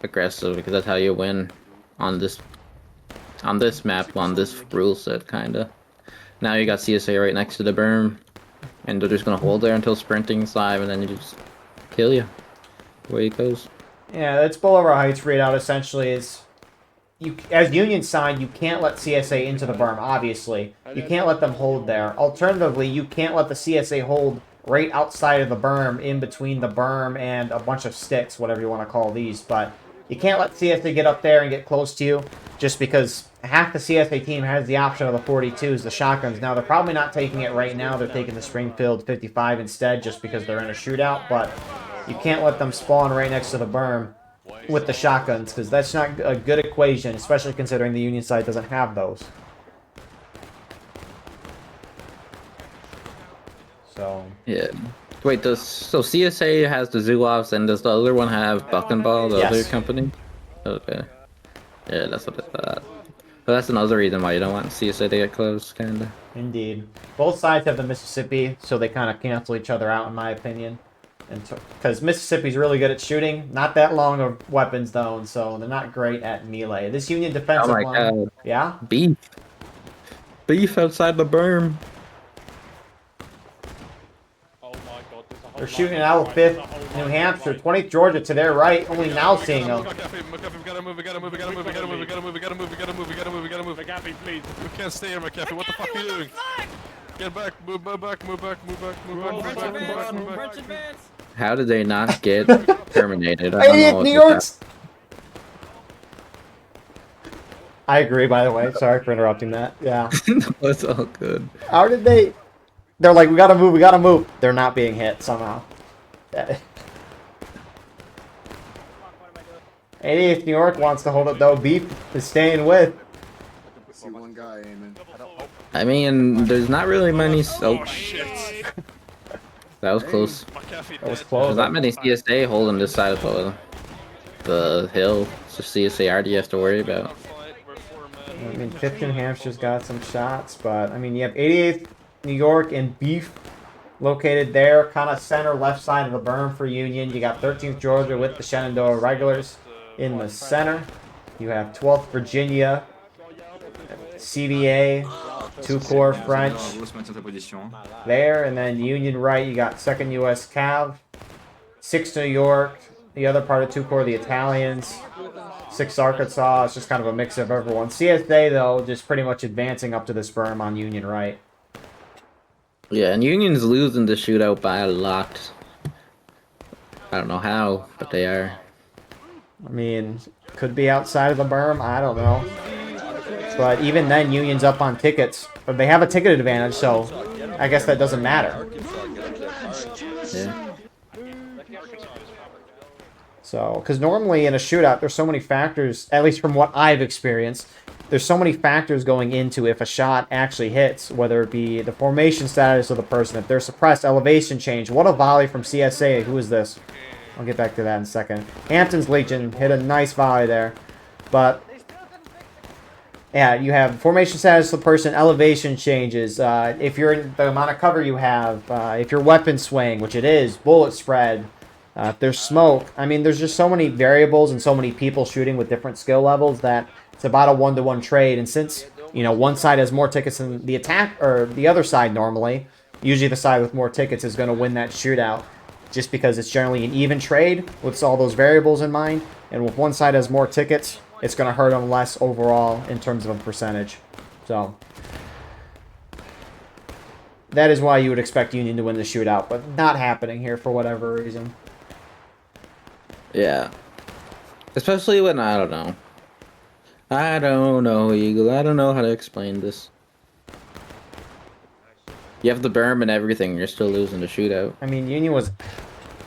aggressive, because that's how you win on this map, on this rule set, kinda. Now you got CSA right next to the berm, and they're just gonna hold there until sprinting's live, and then you just kill you. Away it goes. Yeah, that's Bolivar Heights Redoubt essentially is... You, as Union side, you can't let CSA into the berm, obviously. You can't let them hold there. Alternatively, you can't let the CSA hold right outside of the berm, in between the berm and a bunch of sticks, whatever you want to call these, but... You can't let CSA get up there and get close to you, just because half the CSA team has the option of the 42s, the shotguns. Now, they're probably not taking it right now. They're taking the Springfield 55 instead, just because they're in a shootout. But you can't let them spawn right next to the berm with the shotguns, because that's not a good equation, especially considering the Union side doesn't have those. So... Yeah. Wait, so CSA has the Zulofs, and does the other one have Buckenball, the other company? Okay. Yeah, that's what I thought. But that's another reason why you don't want CSA to get close, kinda. Indeed. Both sides have the Mississippi, so they kind of cancel each other out, in my opinion. And because Mississippi's really good at shooting, not that long of weapons though, and so they're not great at melee. This Union defensive line... God. Yeah? Beef outside the berm. They're shooting out 5th New Hampshire, 20th Georgia to their right, only now seeing them. We gotta move, we gotta move, we gotta move, we gotta move, we gotta move, we gotta move, we gotta move, we gotta move, we gotta move. McAfee, please. We can't stay here, McAfee. What the fuck are you doing? Get back, move back, move back, move back, move back, move back, move back, move back. How did they not get terminated? I don't know what New York's... I agree, by the way. Sorry for interrupting that. Yeah. That's all good. How did they... They're like, we gotta move, we gotta move. They're not being hit somehow. 88th New York wants to hold it though. Beef is staying with. See one guy aiming. I mean, there's not really many... Oh, shit. That was close. That was close. There's not many CSA holding this side of the hill. It's just CSA already you have to worry about. I mean, 5th New Hampshire's got some shots, but, I mean, you have 88th New York and Beef located there, kind of center left side of the berm for Union. You got 13th Georgia with the Shenandoah Regulars in the center. You have 12th Virginia, CVA, 2 Corps French there, and then Union right, you got 2nd U.S. Cav, 6th New York, the other part of 2 Corps, the Italians, 6th Arkansas. It's just kind of a mix of everyone. CSA, though, just pretty much advancing up to this berm on Union right. Yeah, and Union's losing the shootout by a lot. I don't know how, but they are. I mean, could be outside of the berm. I don't know. But even then, Union's up on tickets. But they have a ticket advantage, so I guess that doesn't matter. Yeah. So, because normally in a shootout, there's so many factors, at least from what I've experienced, there's so many factors going into if a shot actually hits, whether it be the formation status of the person, if they're suppressed, elevation change. What a volley from CSA. Who is this? I'll get back to that in a second. Hampton's Legion hit a nice volley there. But, yeah, you have formation status of the person, elevation changes. If you're in the amount of cover you have, if your weapon swing, which it is, bullet spread, if there's smoke. I mean, there's just so many variables and so many people shooting with different skill levels that it's about a one-to-one trade. And since, you know, one side has more tickets than the attack, or the other side normally, usually the side with more tickets is going to win that shootout, just because it's generally an even trade with all those variables in mind. And if one side has more tickets, it's going to hurt them less overall in terms of a percentage. So that is why you would expect Union to win the shootout, but not happening here for whatever reason. Yeah. Especially when, I don't know. I don't know, Eagle. I don't know how to explain this. You have the berm and everything, you're still losing the shootout. I mean, Union was...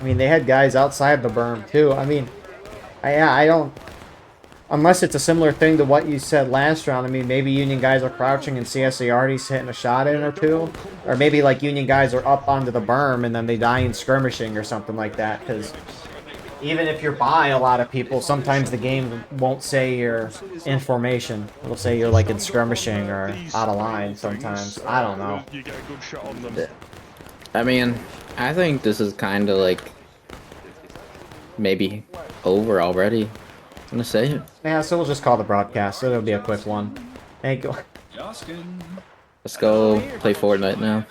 I mean, they had guys outside the berm, too. I mean, I don't... Unless it's a similar thing to what you said last round. I mean, maybe Union guys are crouching and CSA already's hitting a shot in or two. Or maybe, like, Union guys are up onto the berm and then they die in skirmishing or something like that. Because even if you're by a lot of people, sometimes the game won't say your information. It'll say you're, like, in skirmishing or out of line sometimes. I don't know. You get a good shot on them. I mean, I think this is kind of like maybe over already. I'm gonna say it. Yeah, so we'll just call the broadcast. It'll be a quick one. Thank you. Let's go play Fortnite now.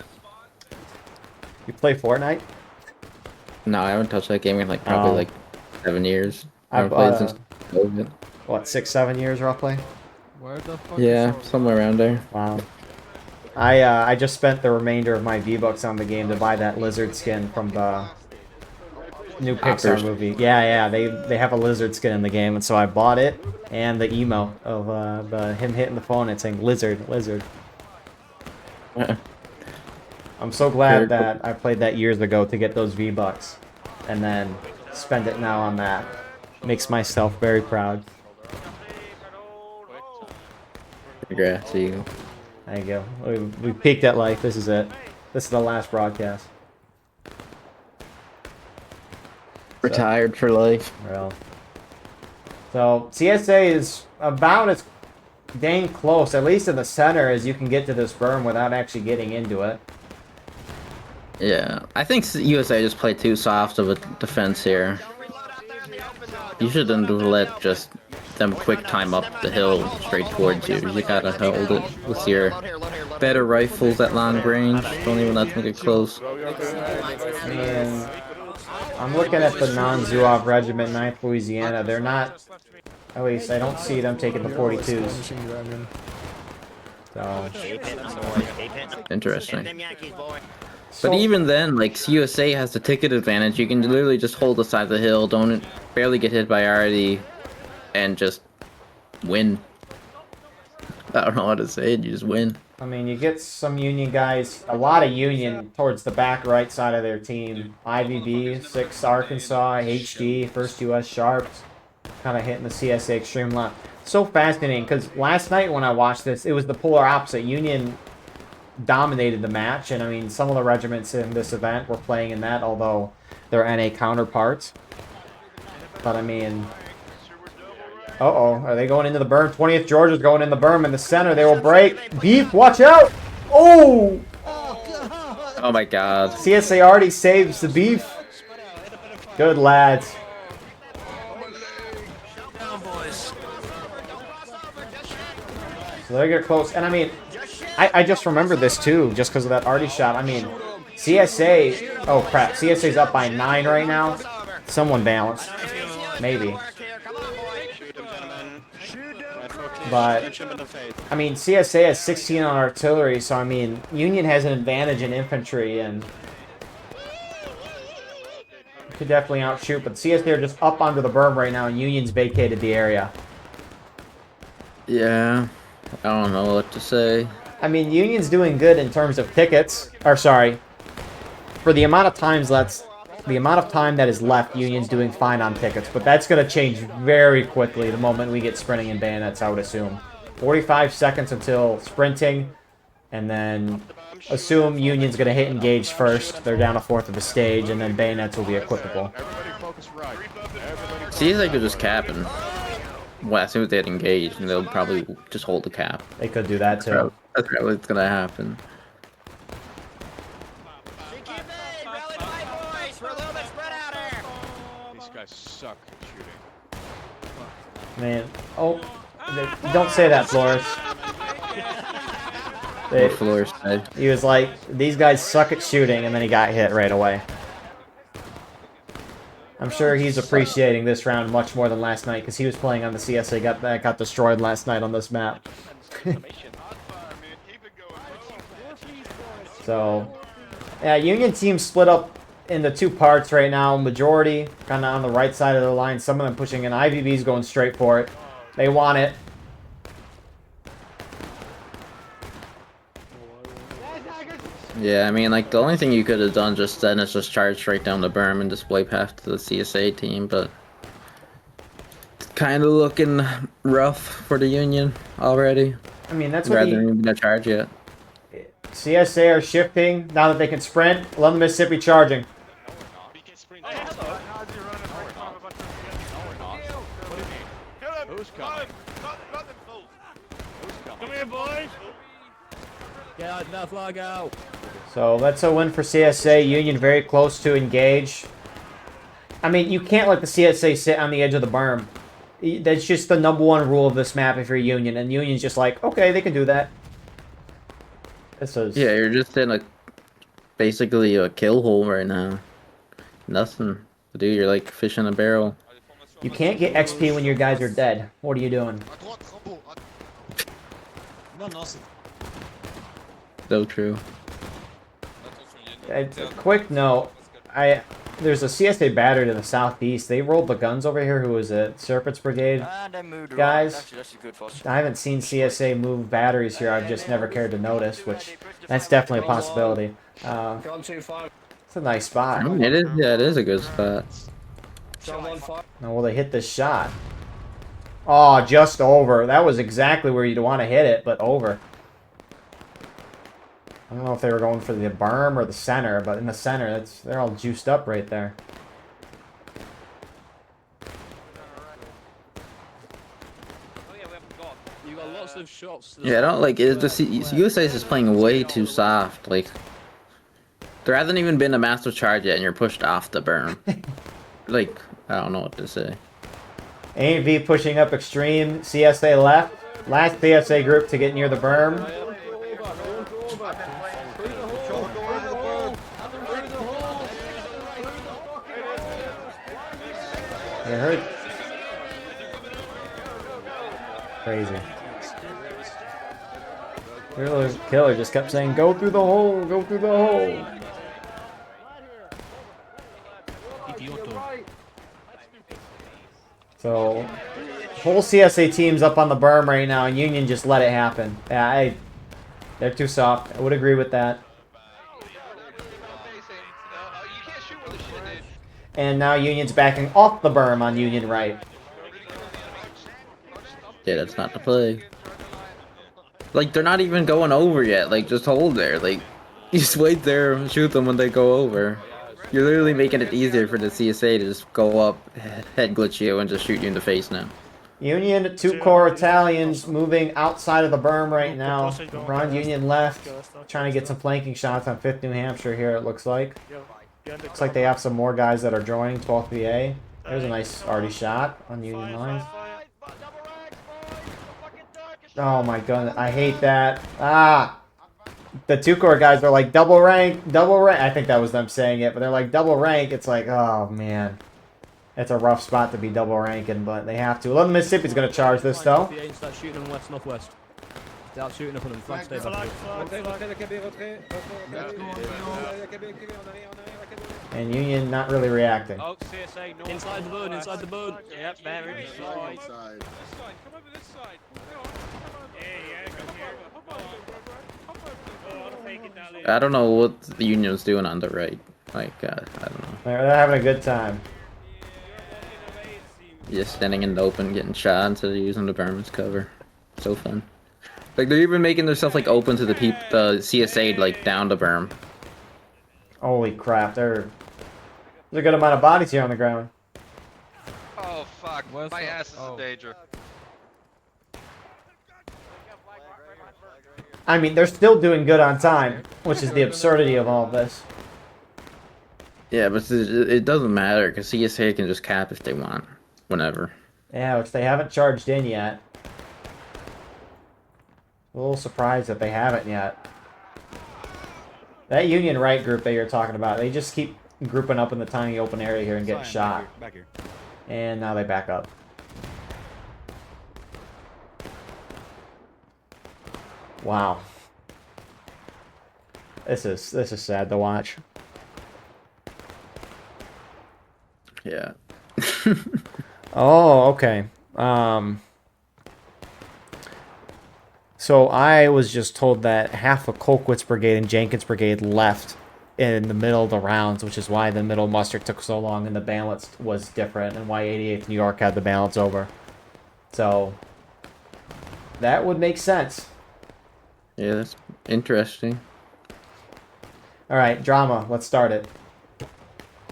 You play Fortnite? No, I haven't touched that game in like probably like 7 years. I I've haven't played since COVID. What, 6-7 years roughly? Where the fuck Yeah, somewhere around there. Wow. I just spent the remainder of my V-Bucks on the game to buy that lizard skin from the new Pixar Hoppers. movie. Yeah, they have a lizard skin in the game, and so I bought it and the emo of him hitting the phone and saying lizard. I'm so glad that I played that years ago to get those V-Bucks and then spend it now on that. Makes myself very proud. Congrats, Eagle. There you go. We peaked at life. This is it. This is the last broadcast. Retired for life. Well, so CSA is about as dang close, at least in the center, as you can get to this berm without actually getting into it. Yeah, I think USA just played too soft of a defense here. You shouldn't let just them quick time up the hill straight towards you. You gotta hold it with your better rifles at long range. Don't even let them get close. And I'm looking at the non-Zouave Regiment, 9th Louisiana. They're not, at least I don't see them taking the 42s. So, Interesting. But even then, like, USA has the ticket advantage. You can literally just hold the side of the hill, don't barely get hit by arty, and just win. I don't know how to say it, you just win. I mean, you get some Union guys, a lot of Union towards the back right side of their team. IVB, 6 Arkansas, HD, 1st US Sharps, kind of hitting the CSA extreme left. So fascinating, because last night when I watched this, it was the polar opposite. Union dominated the match, and I mean, some of the regiments in this event were playing in that, although they're NA counterparts. But I mean, are they going into the berm? 20th Georgia's going in the berm in the center. They will break. Beef, watch out! Oh! Oh my god. CSA already saves the beef. Good lads. So they get close, and I mean, I just remember this too, just because of that arty shot. I mean, CSA, oh crap, CSA's up by 9 right now. Someone balanced. Maybe. But, I mean, CSA has 16 on artillery, so I mean, Union has an advantage in infantry, and could definitely outshoot, but CSA are just up onto the berm right now, and Union's vacated the area. Yeah, I don't know what to say. I mean, Union's doing good in terms of tickets. Or sorry, for the amount of time that is left, Union's doing fine on tickets. But that's going to change very quickly the moment we get sprinting and bayonets, I would assume. 45 seconds until sprinting, and then assume Union's going to hit engage first. They're down a fourth of the stage, and then bayonets will be equippable. Seems like they're just capping. Well, as soon as they get engaged, and they'll probably just hold the cap. They could do that too. That's probably what's gonna happen. These guys suck at shooting. Man, don't say that, Flores. What Flores said. He was like, these guys suck at shooting, and then he got hit right away. I'm sure he's appreciating this round much more than last night, because he was playing on the CSA that got destroyed last night on this map. So, yeah, Union team split up into two parts right now. Majority kind of on the right side of the line. Some of them pushing in. IVB's going straight for it. They want it. Yeah, I mean, like, the only thing you could have done just then is just charge straight down the berm and display path to the CSA team, but it's kind of looking rough for the Union already. I mean, that's what rather than even a charge yet. CSA are shifting now that they can sprint. Love the Mississippi charging. Who's coming? Come here, boys. Get that flag out. So that's a win for CSA. Union very close to engage. I mean, you can't let the CSA sit on the edge of the berm. That's just the #1 rule of this map if you're Union. And Union's just like, okay, they can do that. This is... Yeah, you're just in a basically a kill hole right now. Nothing to do. You're like fish in a barrel. You can't get XP when your guys are dead. What are you doing? So true. A quick note. There's a CSA battery to the southeast. They rolled the guns over here. Who was it? Serpents Brigade? Guys, I haven't seen CSA move batteries here. I've just never cared to notice, which that's definitely a possibility. It's a nice spot. I mean, it is. Yeah, it is a good spot. Now, will they hit this shot? Oh, just over. That was exactly where you'd want to hit it, but over. I don't know if they were going for the berm or the center, but in the center, they're all juiced up right there. You got lots of shots. Yeah, I don't like it. The USA is playing way too soft. Like, there hasn't even been a massive charge yet, and you're pushed off the berm. Like, I don't know what to say. A&V pushing up extreme. CSA left. Last CSA group to get near the berm. You heard? Crazy. Killer just kept saying, "Go through the hole, go through the hole." So, whole CSA team's up on the berm right now, and Union just let it happen. Yeah, they're too soft. I would agree with that. And now Union's backing off the berm on Union right. Yeah, that's not the play. Like, they're not even going over yet. Like, just hold there. Like, you just wait there and shoot them when they go over. You're literally making it easier for the CSA to just go up, head glitch you, and just shoot you in the face now. Union, 2 core Italians moving outside of the berm right now. Ron Union left, trying to get some flanking shots on 5th New Hampshire here, it looks like. Looks like they have some more guys that are joining 12th VA. There's a nice arty shot on Union lines. Oh my god, I hate that. Ah! The 2 core guys are like double rank. I think that was them saying it, but they're like double rank. It's like, oh man. It's a rough spot to be double ranking, but they have to. 11 Mississippi's going to charge this though. Start shooting them west, northwest. Start shooting up on them. Flag stay back. And Union not really reacting. Oh, CSA north. Inside the boat, inside the boat. Yep, very inside. Come over this side. I don't know what the Union's doing on the right. Like, I don't know. They're having a good time. Just standing in the open, getting shot instead of using the berm as cover. So fun. Like, they're even making themselves, like, open to the CSA, like, down the berm. Holy crap, there's a good amount of bodies here on the ground. Oh fuck, my ass is in danger. I mean, they're still doing good on time, which is the absurdity of all of this. Yeah, but it doesn't matter, because CSA can just cap if they want. Whenever. Yeah, which they haven't charged in yet. A little surprised that they haven't yet. That Union right group that you're talking about, they just keep grouping up in the tiny open area here and getting shot. Back here. And now they back up. Wow. This is sad to watch. Yeah. Oh, okay. So I was just told that half of Colquitt's brigade and Jenkins' brigade left in the middle of the rounds, which is why the middle muster took so long and the balance was different, and why 88th New York had the balance over. So that would make sense. Yeah, that's interesting. All right, drama. Let's start it.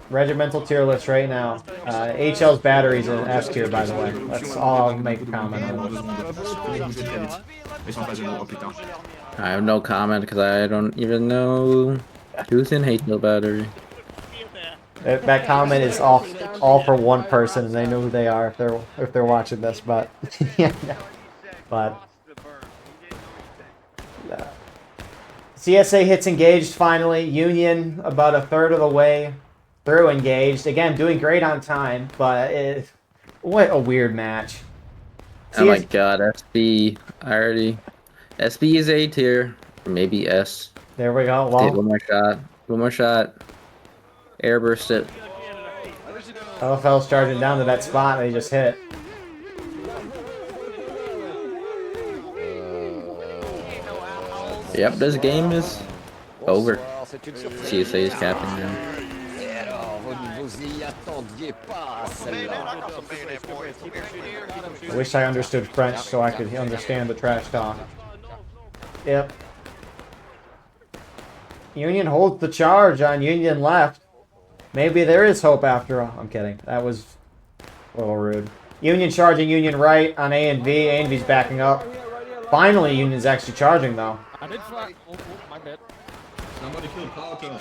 Regimental tier list right now. HL's batteries in S tier, by the way. That's all I'll make a comment on. I have no comment because I don't even know who's in HL battery. That comment is all for one person, and they know who they are if they're watching this. But yeah, but CSA hits engaged finally. Union about a third of the way through engaged. Again, doing great on time, but what a weird match. Oh my god, SB. SB is A tier. Or maybe S. There we go. Well, one more shot. One more shot. Airburst it. LFL's charging down to that spot and he just hit. Yep, this game is over. CSA is capping now. I wish I understood French so I could understand the trash talk. Yep. Union holds the charge on Union left. Maybe there is hope after all. I'm kidding. That was a little rude. Union charging Union right on A and V. A and V's backing up. Finally, Union's actually charging though. I did fly. Oh, my bad. Somebody keep talking.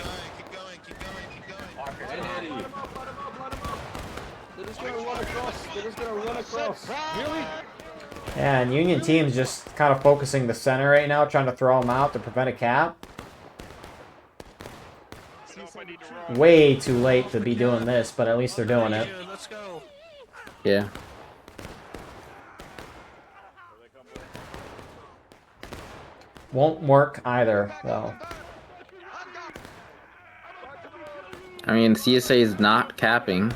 They're just gonna run across. They're just gonna run across. Really? Yeah, and Union team's just kind of focusing the center right now, trying to throw them out to prevent a cap. Way too late to be doing this, but at least they're doing it. Yeah. Won't work either, though. I mean, CSA is not capping.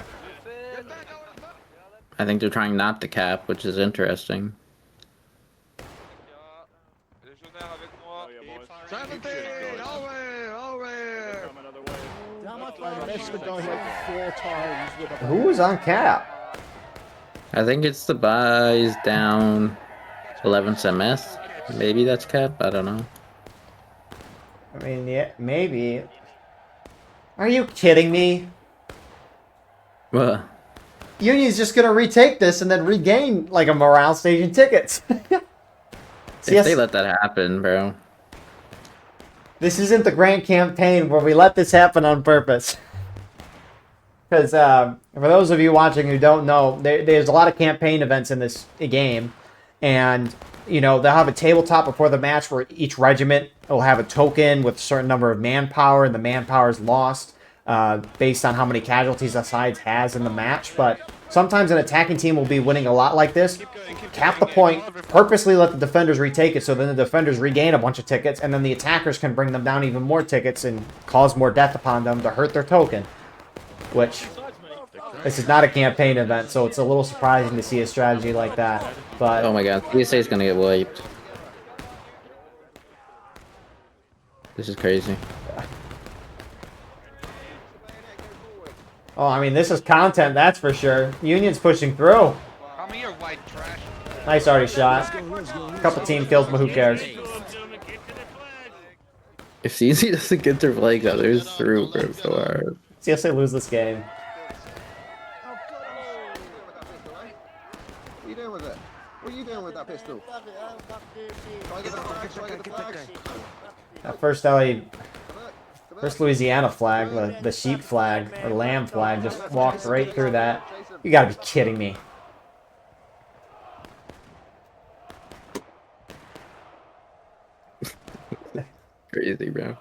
I think they're trying not to cap, which is interesting. Who was on cap? I think it's the buys down 11th MS. Maybe that's cap. I don't know. I mean, yeah, maybe. Are you kidding me? What? Union's just gonna retake this and then regain like a morale station tickets. If they let that happen, bro. This isn't the grand campaign where we let this happen on purpose. Because for those of you watching who don't know, there's a lot of campaign events in this game, and you know they'll have a tabletop before the match where each regiment will have a token with a certain number of manpower, and the manpower is lost based on how many casualties the sides has in the match. But sometimes an attacking team will be winning a lot like this. Cap the point, purposely let the defenders retake it, so then the defenders regain a bunch of tickets, and then the attackers can bring them down even more tickets and cause more death upon them to hurt their token. Which, this is not a campaign event, so it's a little surprising to see a strategy like that. But Oh my god, CSA is gonna get wiped. This is crazy. oh, I mean, this is content, that's for sure. Union's pushing through. Come here, white trash. Nice arty shot. Couple team kills, but who cares? If CSA doesn't get their flag out, they're through, bro, so hard. See us lose this game. What are you doing with it? What are you doing with that pistol? Try to get the flag, try to get the flag. That first Louisiana flag, the sheep flag, or lamb flag, just walked right through that. You gotta be kidding me. Crazy, bro.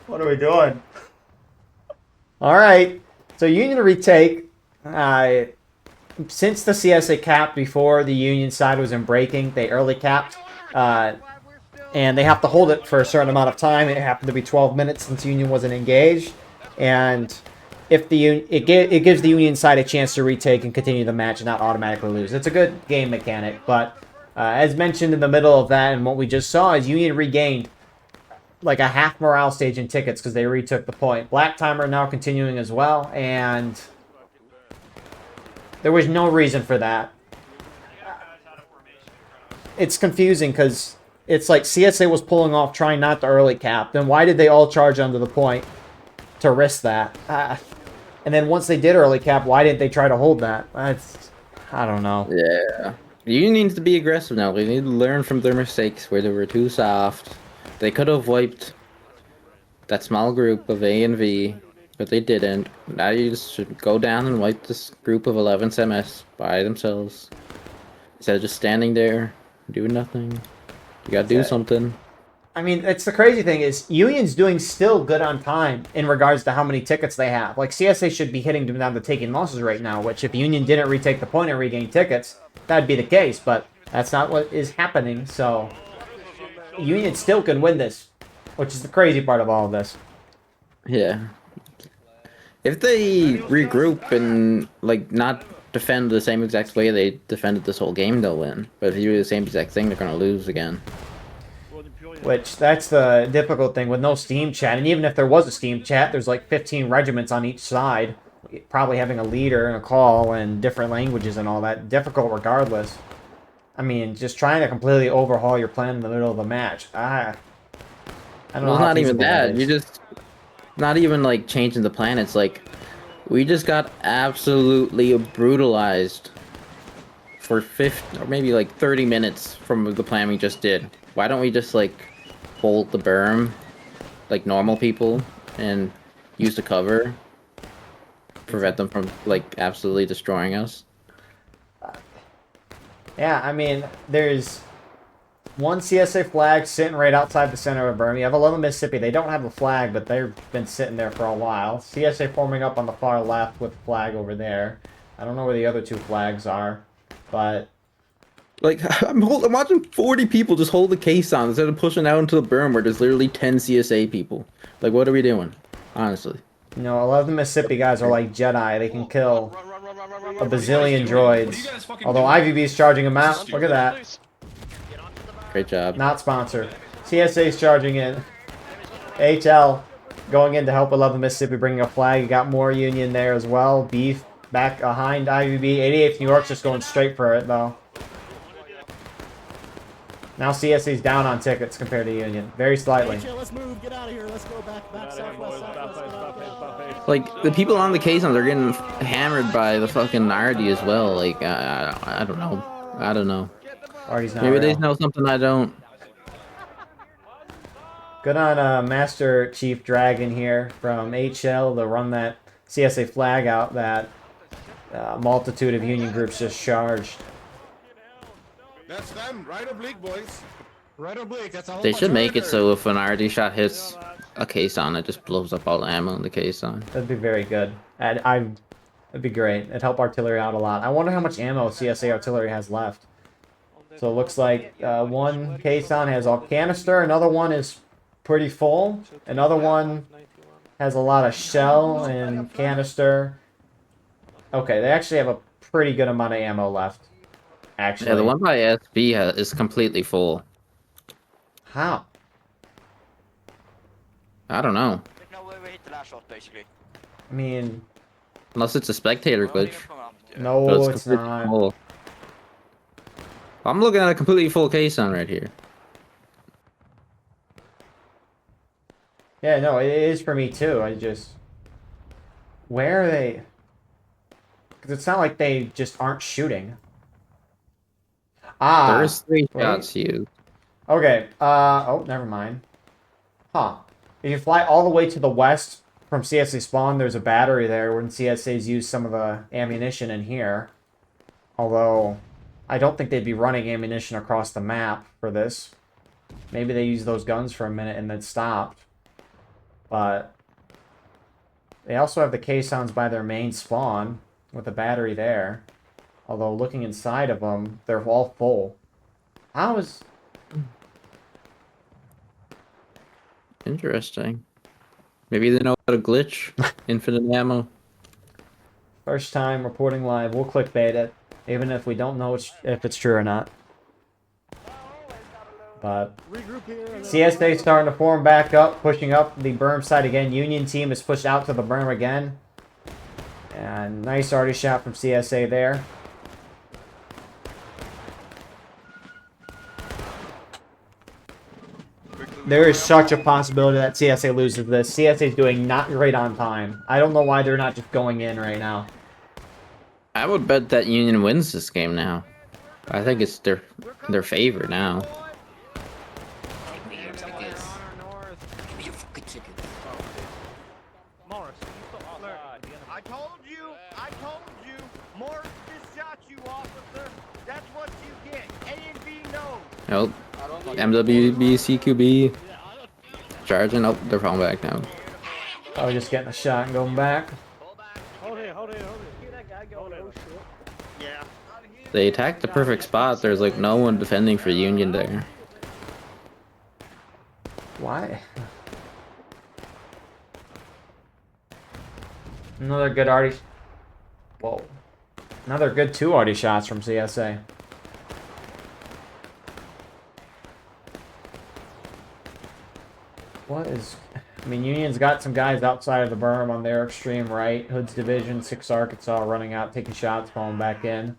What are we doing? Alright, so Union retake. Since the CSA capped before the Union side was in breaking, they early capped. and they have to hold it for a certain amount of time. It happened to be 12 minutes since Union wasn't engaged, and if it gives the Union side a chance to retake and continue the match and not automatically lose. It's a good game mechanic, but as mentioned in the middle of that and what we just saw is Union regained like a half morale stage in tickets because they retook the point. Black Timer now continuing as well, and there was no reason for that. It's confusing because it's like CSA was pulling off trying not to early cap. Then why did they all charge under the point to risk that? And then once they did early cap, why didn't they try to hold that? I don't know. Yeah. You need to be aggressive now. They need to learn from their mistakes where they were too soft. They could have wiped that small group of A and V, but they didn't. Now you just should go down and wipe this group of 11 SMS by themselves. Instead of just standing there, doing nothing. You gotta do something. I mean, it's the crazy thing is Union's doing still good on time in regards to how many tickets they have. Like, CSA should be hitting them down to taking losses right now, which if Union didn't retake the point and regain tickets, that'd be the case, but that's not what is happening, so Union still can win this, which is the crazy part of all of this. Yeah. If they regroup and, like, not defend the same exact way they defended this whole game, they'll win. But if you do the same exact thing, they're gonna lose again. Which, that's the difficult thing with no Steam chat. And even if there was a Steam chat, there's like 15 regiments on each side. Probably having a leader and a call and different languages and all that. Difficult regardless. I mean, just trying to completely overhaul your plan in the middle of the match. I don't know. Well, how not even feasible that. is. You just... Not even, like, changing the plan. It's like... We just got absolutely brutalized for 50 or maybe like 30 minutes from the plan we just did. Why don't we just like hold the berm like normal people and use the cover, prevent them from like absolutely destroying us? Yeah, I mean, there's one CSA flag sitting right outside the center of berm. You have 11 Mississippi. They don't have a flag, but they've been sitting there for a while. CSA forming up on the far left with a flag over there. I don't know where the other two flags are, but... Like, I'm watching 40 people just hold the case on instead of pushing out into the berm where there's literally 10 CSA people. Like, what are we doing? Honestly. You know, 11 Mississippi guys are like Jedi. They can kill a bazillion droids. Although IVB is charging them out. Look at that. Great job. Not sponsored. CSA's charging in. HL going in to help 11 Mississippi bringing a flag. You got more Union there as well. Beef back behind IVB. 88th New York's just going straight for it though. Now CSA's down on tickets compared to Union. Very slightly. Let's move. Get out of here. Let's go back southwest. Like, the people on the caissons are getting hammered by the fucking Nardi as well. Like, I don't know. I don't know. Artie's not Maybe real. they know something I don't. Good on Master Chief Dragon here from HL to run that CSA flag out that multitude of Union groups just charged. That's them, right oblique, boys. Right oblique, that's all. They should make it so if an RD shot hits a caisson, it just blows up all the ammo in the caisson. That'd be very good. That'd be great. It'd help artillery out a lot. I wonder how much ammo CSA artillery has left. So it looks like one caisson has all canister, another one is pretty full, another one has a lot of shell and canister. Okay, they actually have a pretty good amount of ammo left. Actually. Yeah, the one by SB is completely full. How? I don't know. I mean... Unless it's a spectator glitch. No, it's not. Full. I'm looking at a completely full caisson right here. Yeah, no, it is for me too. I just... Where are they? Because it's not like they just aren't shooting. Ah. There's 3 wait. shots used. Okay, oh, never mind. Huh. If you fly all the way to the west from CSA spawn, there's a battery there when CSA's used some of the ammunition in here. Although, I don't think they'd be running ammunition across the map for this. Maybe they used those guns for a minute and then stopped. But they also have the caissons by their main spawn with the battery there. Although looking inside of them, they're all full. How is... Interesting. Maybe they know how to glitch infinite ammo. First time reporting live. We'll clickbait it, even if we don't know if it's true or not. But CSA starting to form back up, pushing up the berm side again. Union team is pushed out to the berm again. And nice arty shot from CSA there. There is such a possibility that CSA loses this. CSA is doing not great on time. I don't know why they're not just going in right now. I would bet that Union wins this game now. I think it's their favor now. I told you, Morris just shot you, officer. That's what you get. A and B knows. Nope. MWB, CQB. Charging. Oh, they're falling back now. Oh, just getting a shot and going back. Hold it. Hear that guy go, oh shit. Yeah. They attacked the perfect spot. There's like no one defending for Union there. Why? Another good arty. Whoa. Another good 2 arty shots from CSA. What is... I mean, Union's got some guys outside of the berm on their extreme right. Hood's division, 6 Arkansas running out, taking shots, falling back in.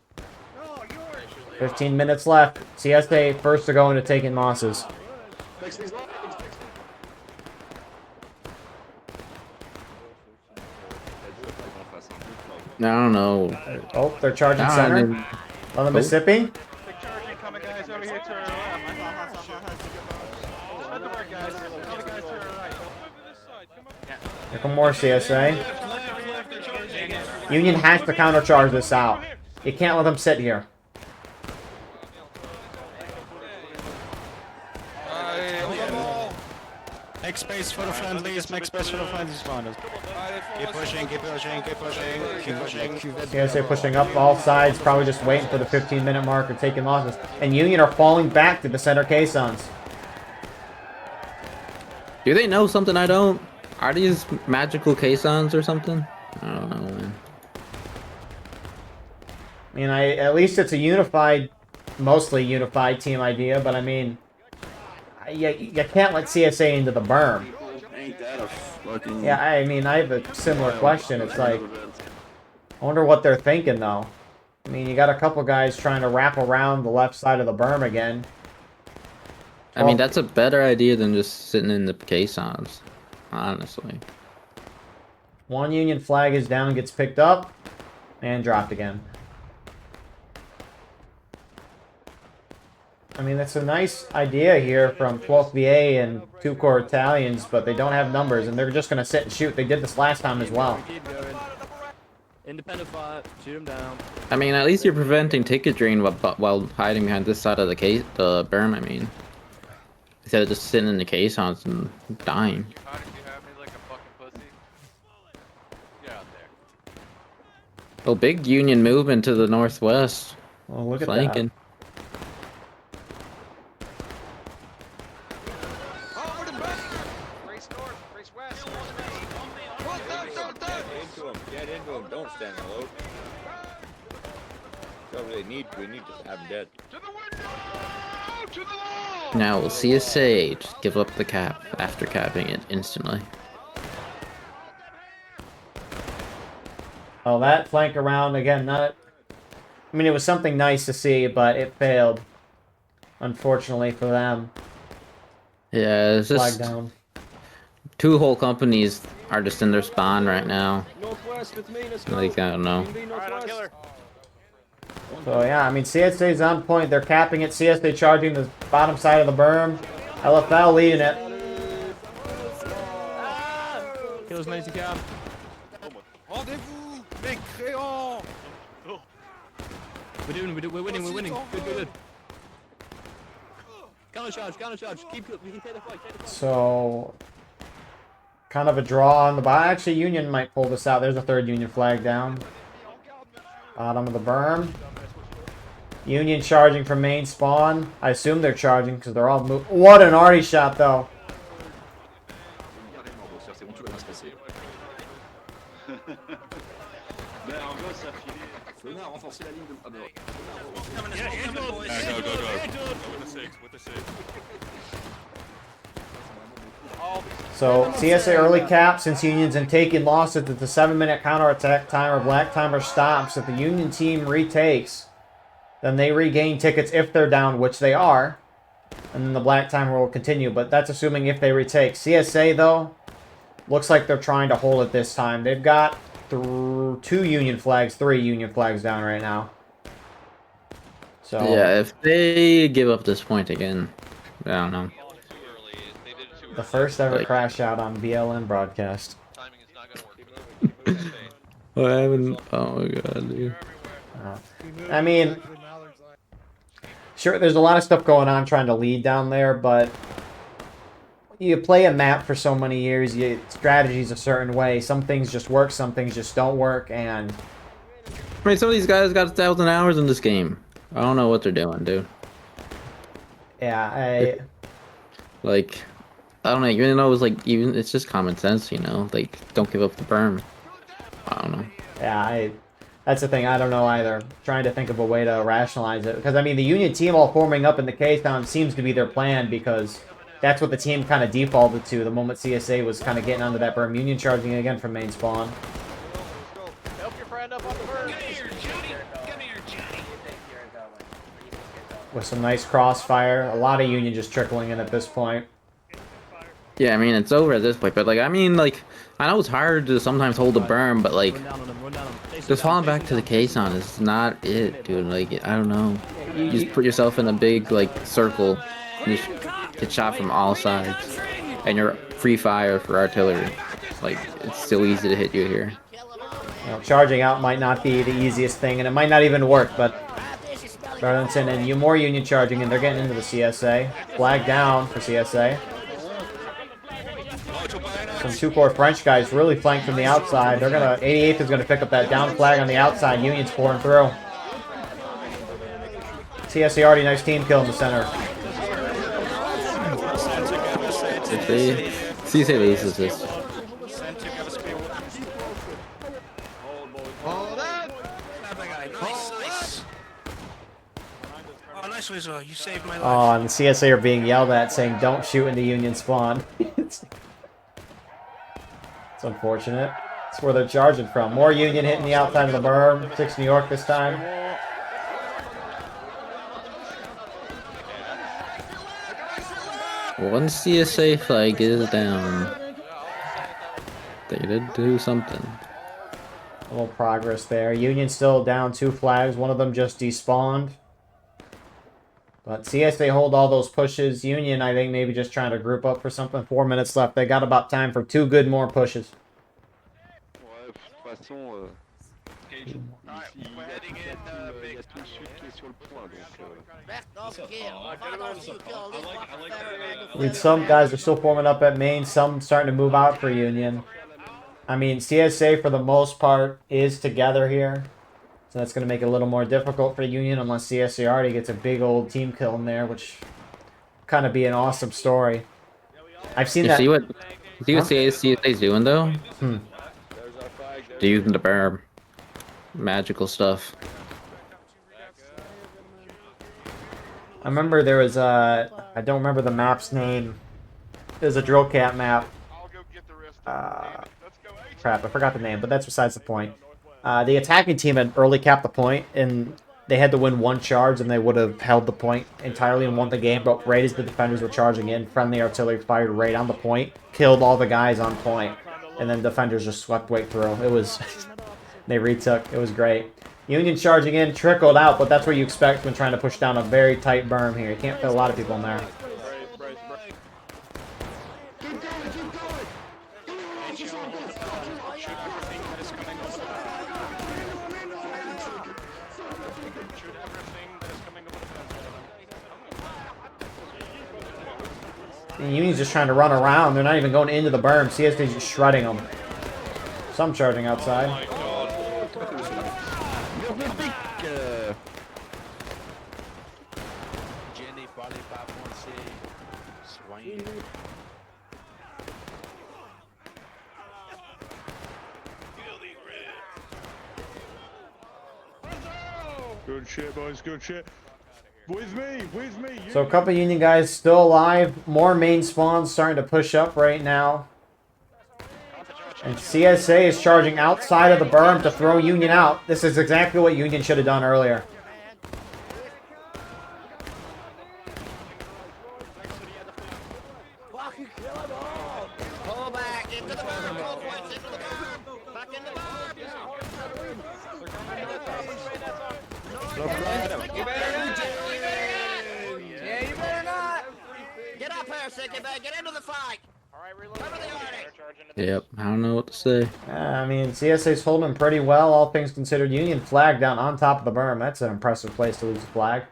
15 minutes left. CSA first to go into taking losses. I don't know. Oh, they're charging center. On the Mississippi. Big charging coming, guys, over here to our left. Spread the word, guys. All the guys to our right. Here come more CSA. Union has to countercharge this out. You can't let them sit here. Make space for the friendlies, make space for the friendlies, spawners. Keep pushing. CSA pushing up all sides, probably just waiting for the 15-minute mark or taking losses. And Union are falling back to the center caissons. Do they know something I don't? Are these magical caissons or something? I don't know, man. I mean, at least it's a unified, mostly unified team idea, but I mean, you can't let CSA into the berm. Ain't that a fucking... Yeah, I mean, I have a similar question. It's like, I wonder what they're thinking, though. I mean, you got a couple guys trying to wrap around the left side of the berm again. I mean, that's a better idea than just sitting in the caissons, honestly. One Union flag is down, gets picked up, and dropped again. I mean, that's a nice idea here from 12th VA and 2 Corps Italians, but they don't have numbers, and they're just going to sit and shoot. They did this last time as well. Independent fire, shoot them down. I mean, at least you're preventing ticket drain while hiding behind this side of the berm, I mean. Instead of just sitting in the caissons and dying. Oh, big Union movement to the northwest. Well, look at flanking. that. Get into him. Don't stand alone. We need to have him dead. Now will CSA just give up the cap after capping it instantly. Oh, that flank around again. Not. I mean, it was something nice to see, but it failed. Unfortunately for them. Yeah, it's Flag just down. 2 whole companies are just in their spawn right now. Like, I don't know. So yeah, I mean, CSA's on point. They're capping it. CSA charging the bottom side of the berm. LFL leading it. Kills 90 cap. Rendez-vous, mécréants! We're winning. Good. Counter charge. We can take the fight. So, kind of a draw on the bottom. Actually, Union might pull this out. There's a 3rd Union flag down. Bottom of the berm. Union charging from main spawn. I assume they're charging because they're all moving. What an arty shot, though. Go, go, go. With the six, with the six. So CSA early cap, since Union's in taking losses at the 7-minute counterattack timer, black timer stops. If the Union team retakes, then they regain tickets if they're down, which they are. And then the black timer will continue, but that's assuming if they retake. CSA, though, looks like they're trying to hold it this time. They've got 3 Union flags down right now. So yeah, if they give up this point again, I don't know. the first ever crash out on BLM broadcast. What happened? Oh my god, dude. I mean, sure, there's a lot of stuff going on trying to lead down there, but you play a map for so many years, strategy's a certain way. Some things just work, some things just don't work, and... I mean, some of these guys got 1,000 hours in this game. I don't know what they're doing, dude. Yeah, Like, I don't know, even though it's just common sense, you know? Like, don't give up the berm. I don't know. Yeah, that's the thing, I don't know either. Trying to think of a way to rationalize it. Because, I mean, the Union team all forming up in the K-Town seems to be their plan, because that's what the team kind of defaulted to the moment CSA was kind of getting onto that berm. Union charging again from main spawn. Help your friend up on the berm. With some nice crossfire. A lot of Union just trickling in at this point. Yeah, I mean, it's over at this point, but, like, I mean, like, I know it's hard to sometimes hold the berm, but, like, just falling back to the K-Town is not it, dude. Like, I don't know. You just put yourself in a big, like, circle, and just get shot from all sides, and you're free fire for artillery. Like, it's so easy to hit you here. You know, charging out might not be the easiest thing, and it might not even work, but Darlington and more Union charging, and they're getting into the CSA. Flag down for CSA. Some 2-core French guys really flanked from the outside. They're gonna 88th is gonna pick up that down flag on the outside. Union's pouring through. CSA already nice team kill in the center. If they CSA loses this. You saved my life. Oh, and the CSA are being yelled at saying don't shoot into Union spawn. It's unfortunate. That's where they're charging from. More Union hitting the outside of the berm. 6 New York this time. One CSA flag is down. They did do something. A little progress there. Union still down 2 flags. One of them just despawned. But CSA hold all those pushes. Union, I think, maybe just trying to group up for something. 4 minutes left. They got about time for 2 good more pushes. Some guys are still forming up at main. Some starting to move out for Union. I mean, CSA, for the most part, is together here. So that's going to make it a little more difficult for Union unless CSA already gets a big old team kill in there, which kind of be an awesome story. I've seen that. See what CSA's doing, though? They're using the berm. Magical stuff. I remember there was a... I don't remember the map's name. There's a drill cap map. Crap, I forgot the name, but that's besides the point. The attacking team had early capped the point, and they had to win 1 charge, and they would have held the point entirely and won the game. But right as the defenders were charging in, friendly artillery fired right on the point, killed all the guys on point, and then defenders just swept right through. It was... they retook. It was great. Union charging in, trickled out, but that's what you expect when trying to push down a very tight berm here. You can't fit a lot of people in there. And Union's just trying to run around. They're not even going into the berm. CSD's just shredding them. Some charging outside. Good shit, boys. Good shit. With me. With me. So a couple Union guys still alive. More main spawns starting to push up right now. And CSA is charging outside of the berm to throw Union out. This is exactly what Union should have done earlier. Pull back into the berm. Pull points into the berm. Back in the berm. You better not. Get up here, Sicky Bag. Get into the fight. Yep, I don't know what to say. I mean, CSA's holding pretty well, all things considered. Union flag down on top of the berm. That's an impressive place to lose a flag.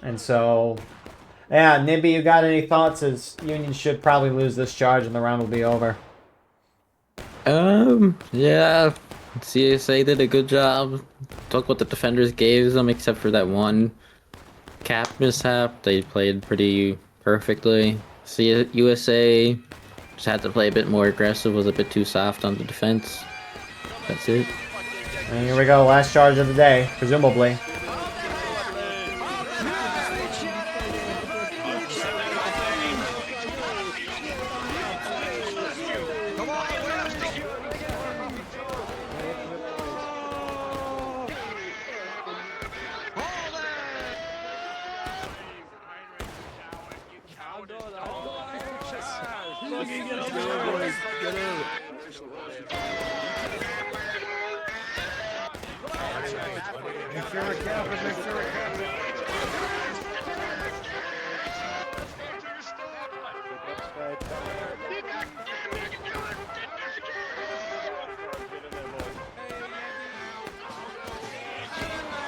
And so, yeah, Nibby, you got any thoughts? As Union should probably lose this charge and the round will be over. Yeah, CSA did a good job. Took what the defenders gave them, except for that one cap mishap. They played pretty perfectly. USA just had to play a bit more aggressive, was a bit too soft on the defense. That's it. And here we go, last charge of the day, presumably.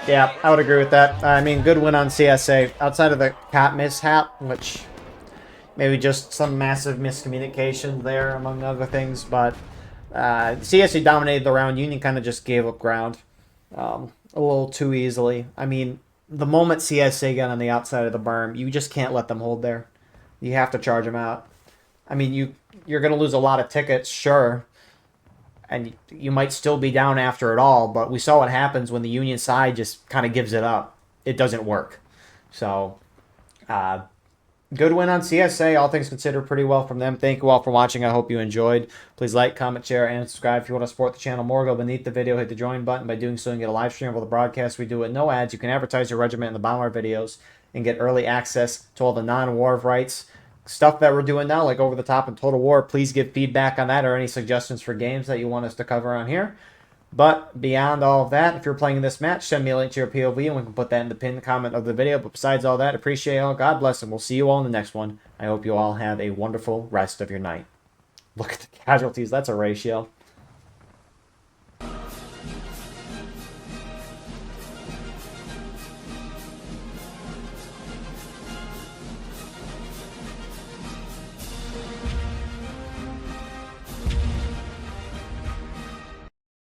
Yeah, I would agree with that. I mean, good win on CSA. Outside of the cap mishap, which maybe just some massive miscommunication there, among other things. But CSA dominated the round. Union kind of just gave up ground a little too easily. I mean, the moment CSA got on the outside of the berm, you just can't let them hold there. You have to charge them out. I mean, you're going to lose a lot of tickets, sure. And you might still be down after it all, but we saw what happens when the Union side just kind of gives it up. It doesn't work. So, good win on CSA. All things considered, pretty well from them. Thank you all for watching. I hope you enjoyed. Please like, comment, share, and subscribe. If you want to support the channel more, go beneath the video, hit the join button. By doing so, you can get a live stream of the broadcast. We do it no ads. You can advertise your regiment in the bottom of our videos and get early access to all the non-war of rights. Stuff that we're doing now, like Over the Top and Total War. Please give feedback on that or any suggestions for games that you want us to cover on here. But beyond all of that, if you're playing this match, send me a link to your POV and we can put that in the pinned comment of the video. But besides all that, appreciate it all. God bless, and we'll see you all in the next one. I hope you all have a wonderful rest of your night. Look at the casualties. That's a ratio.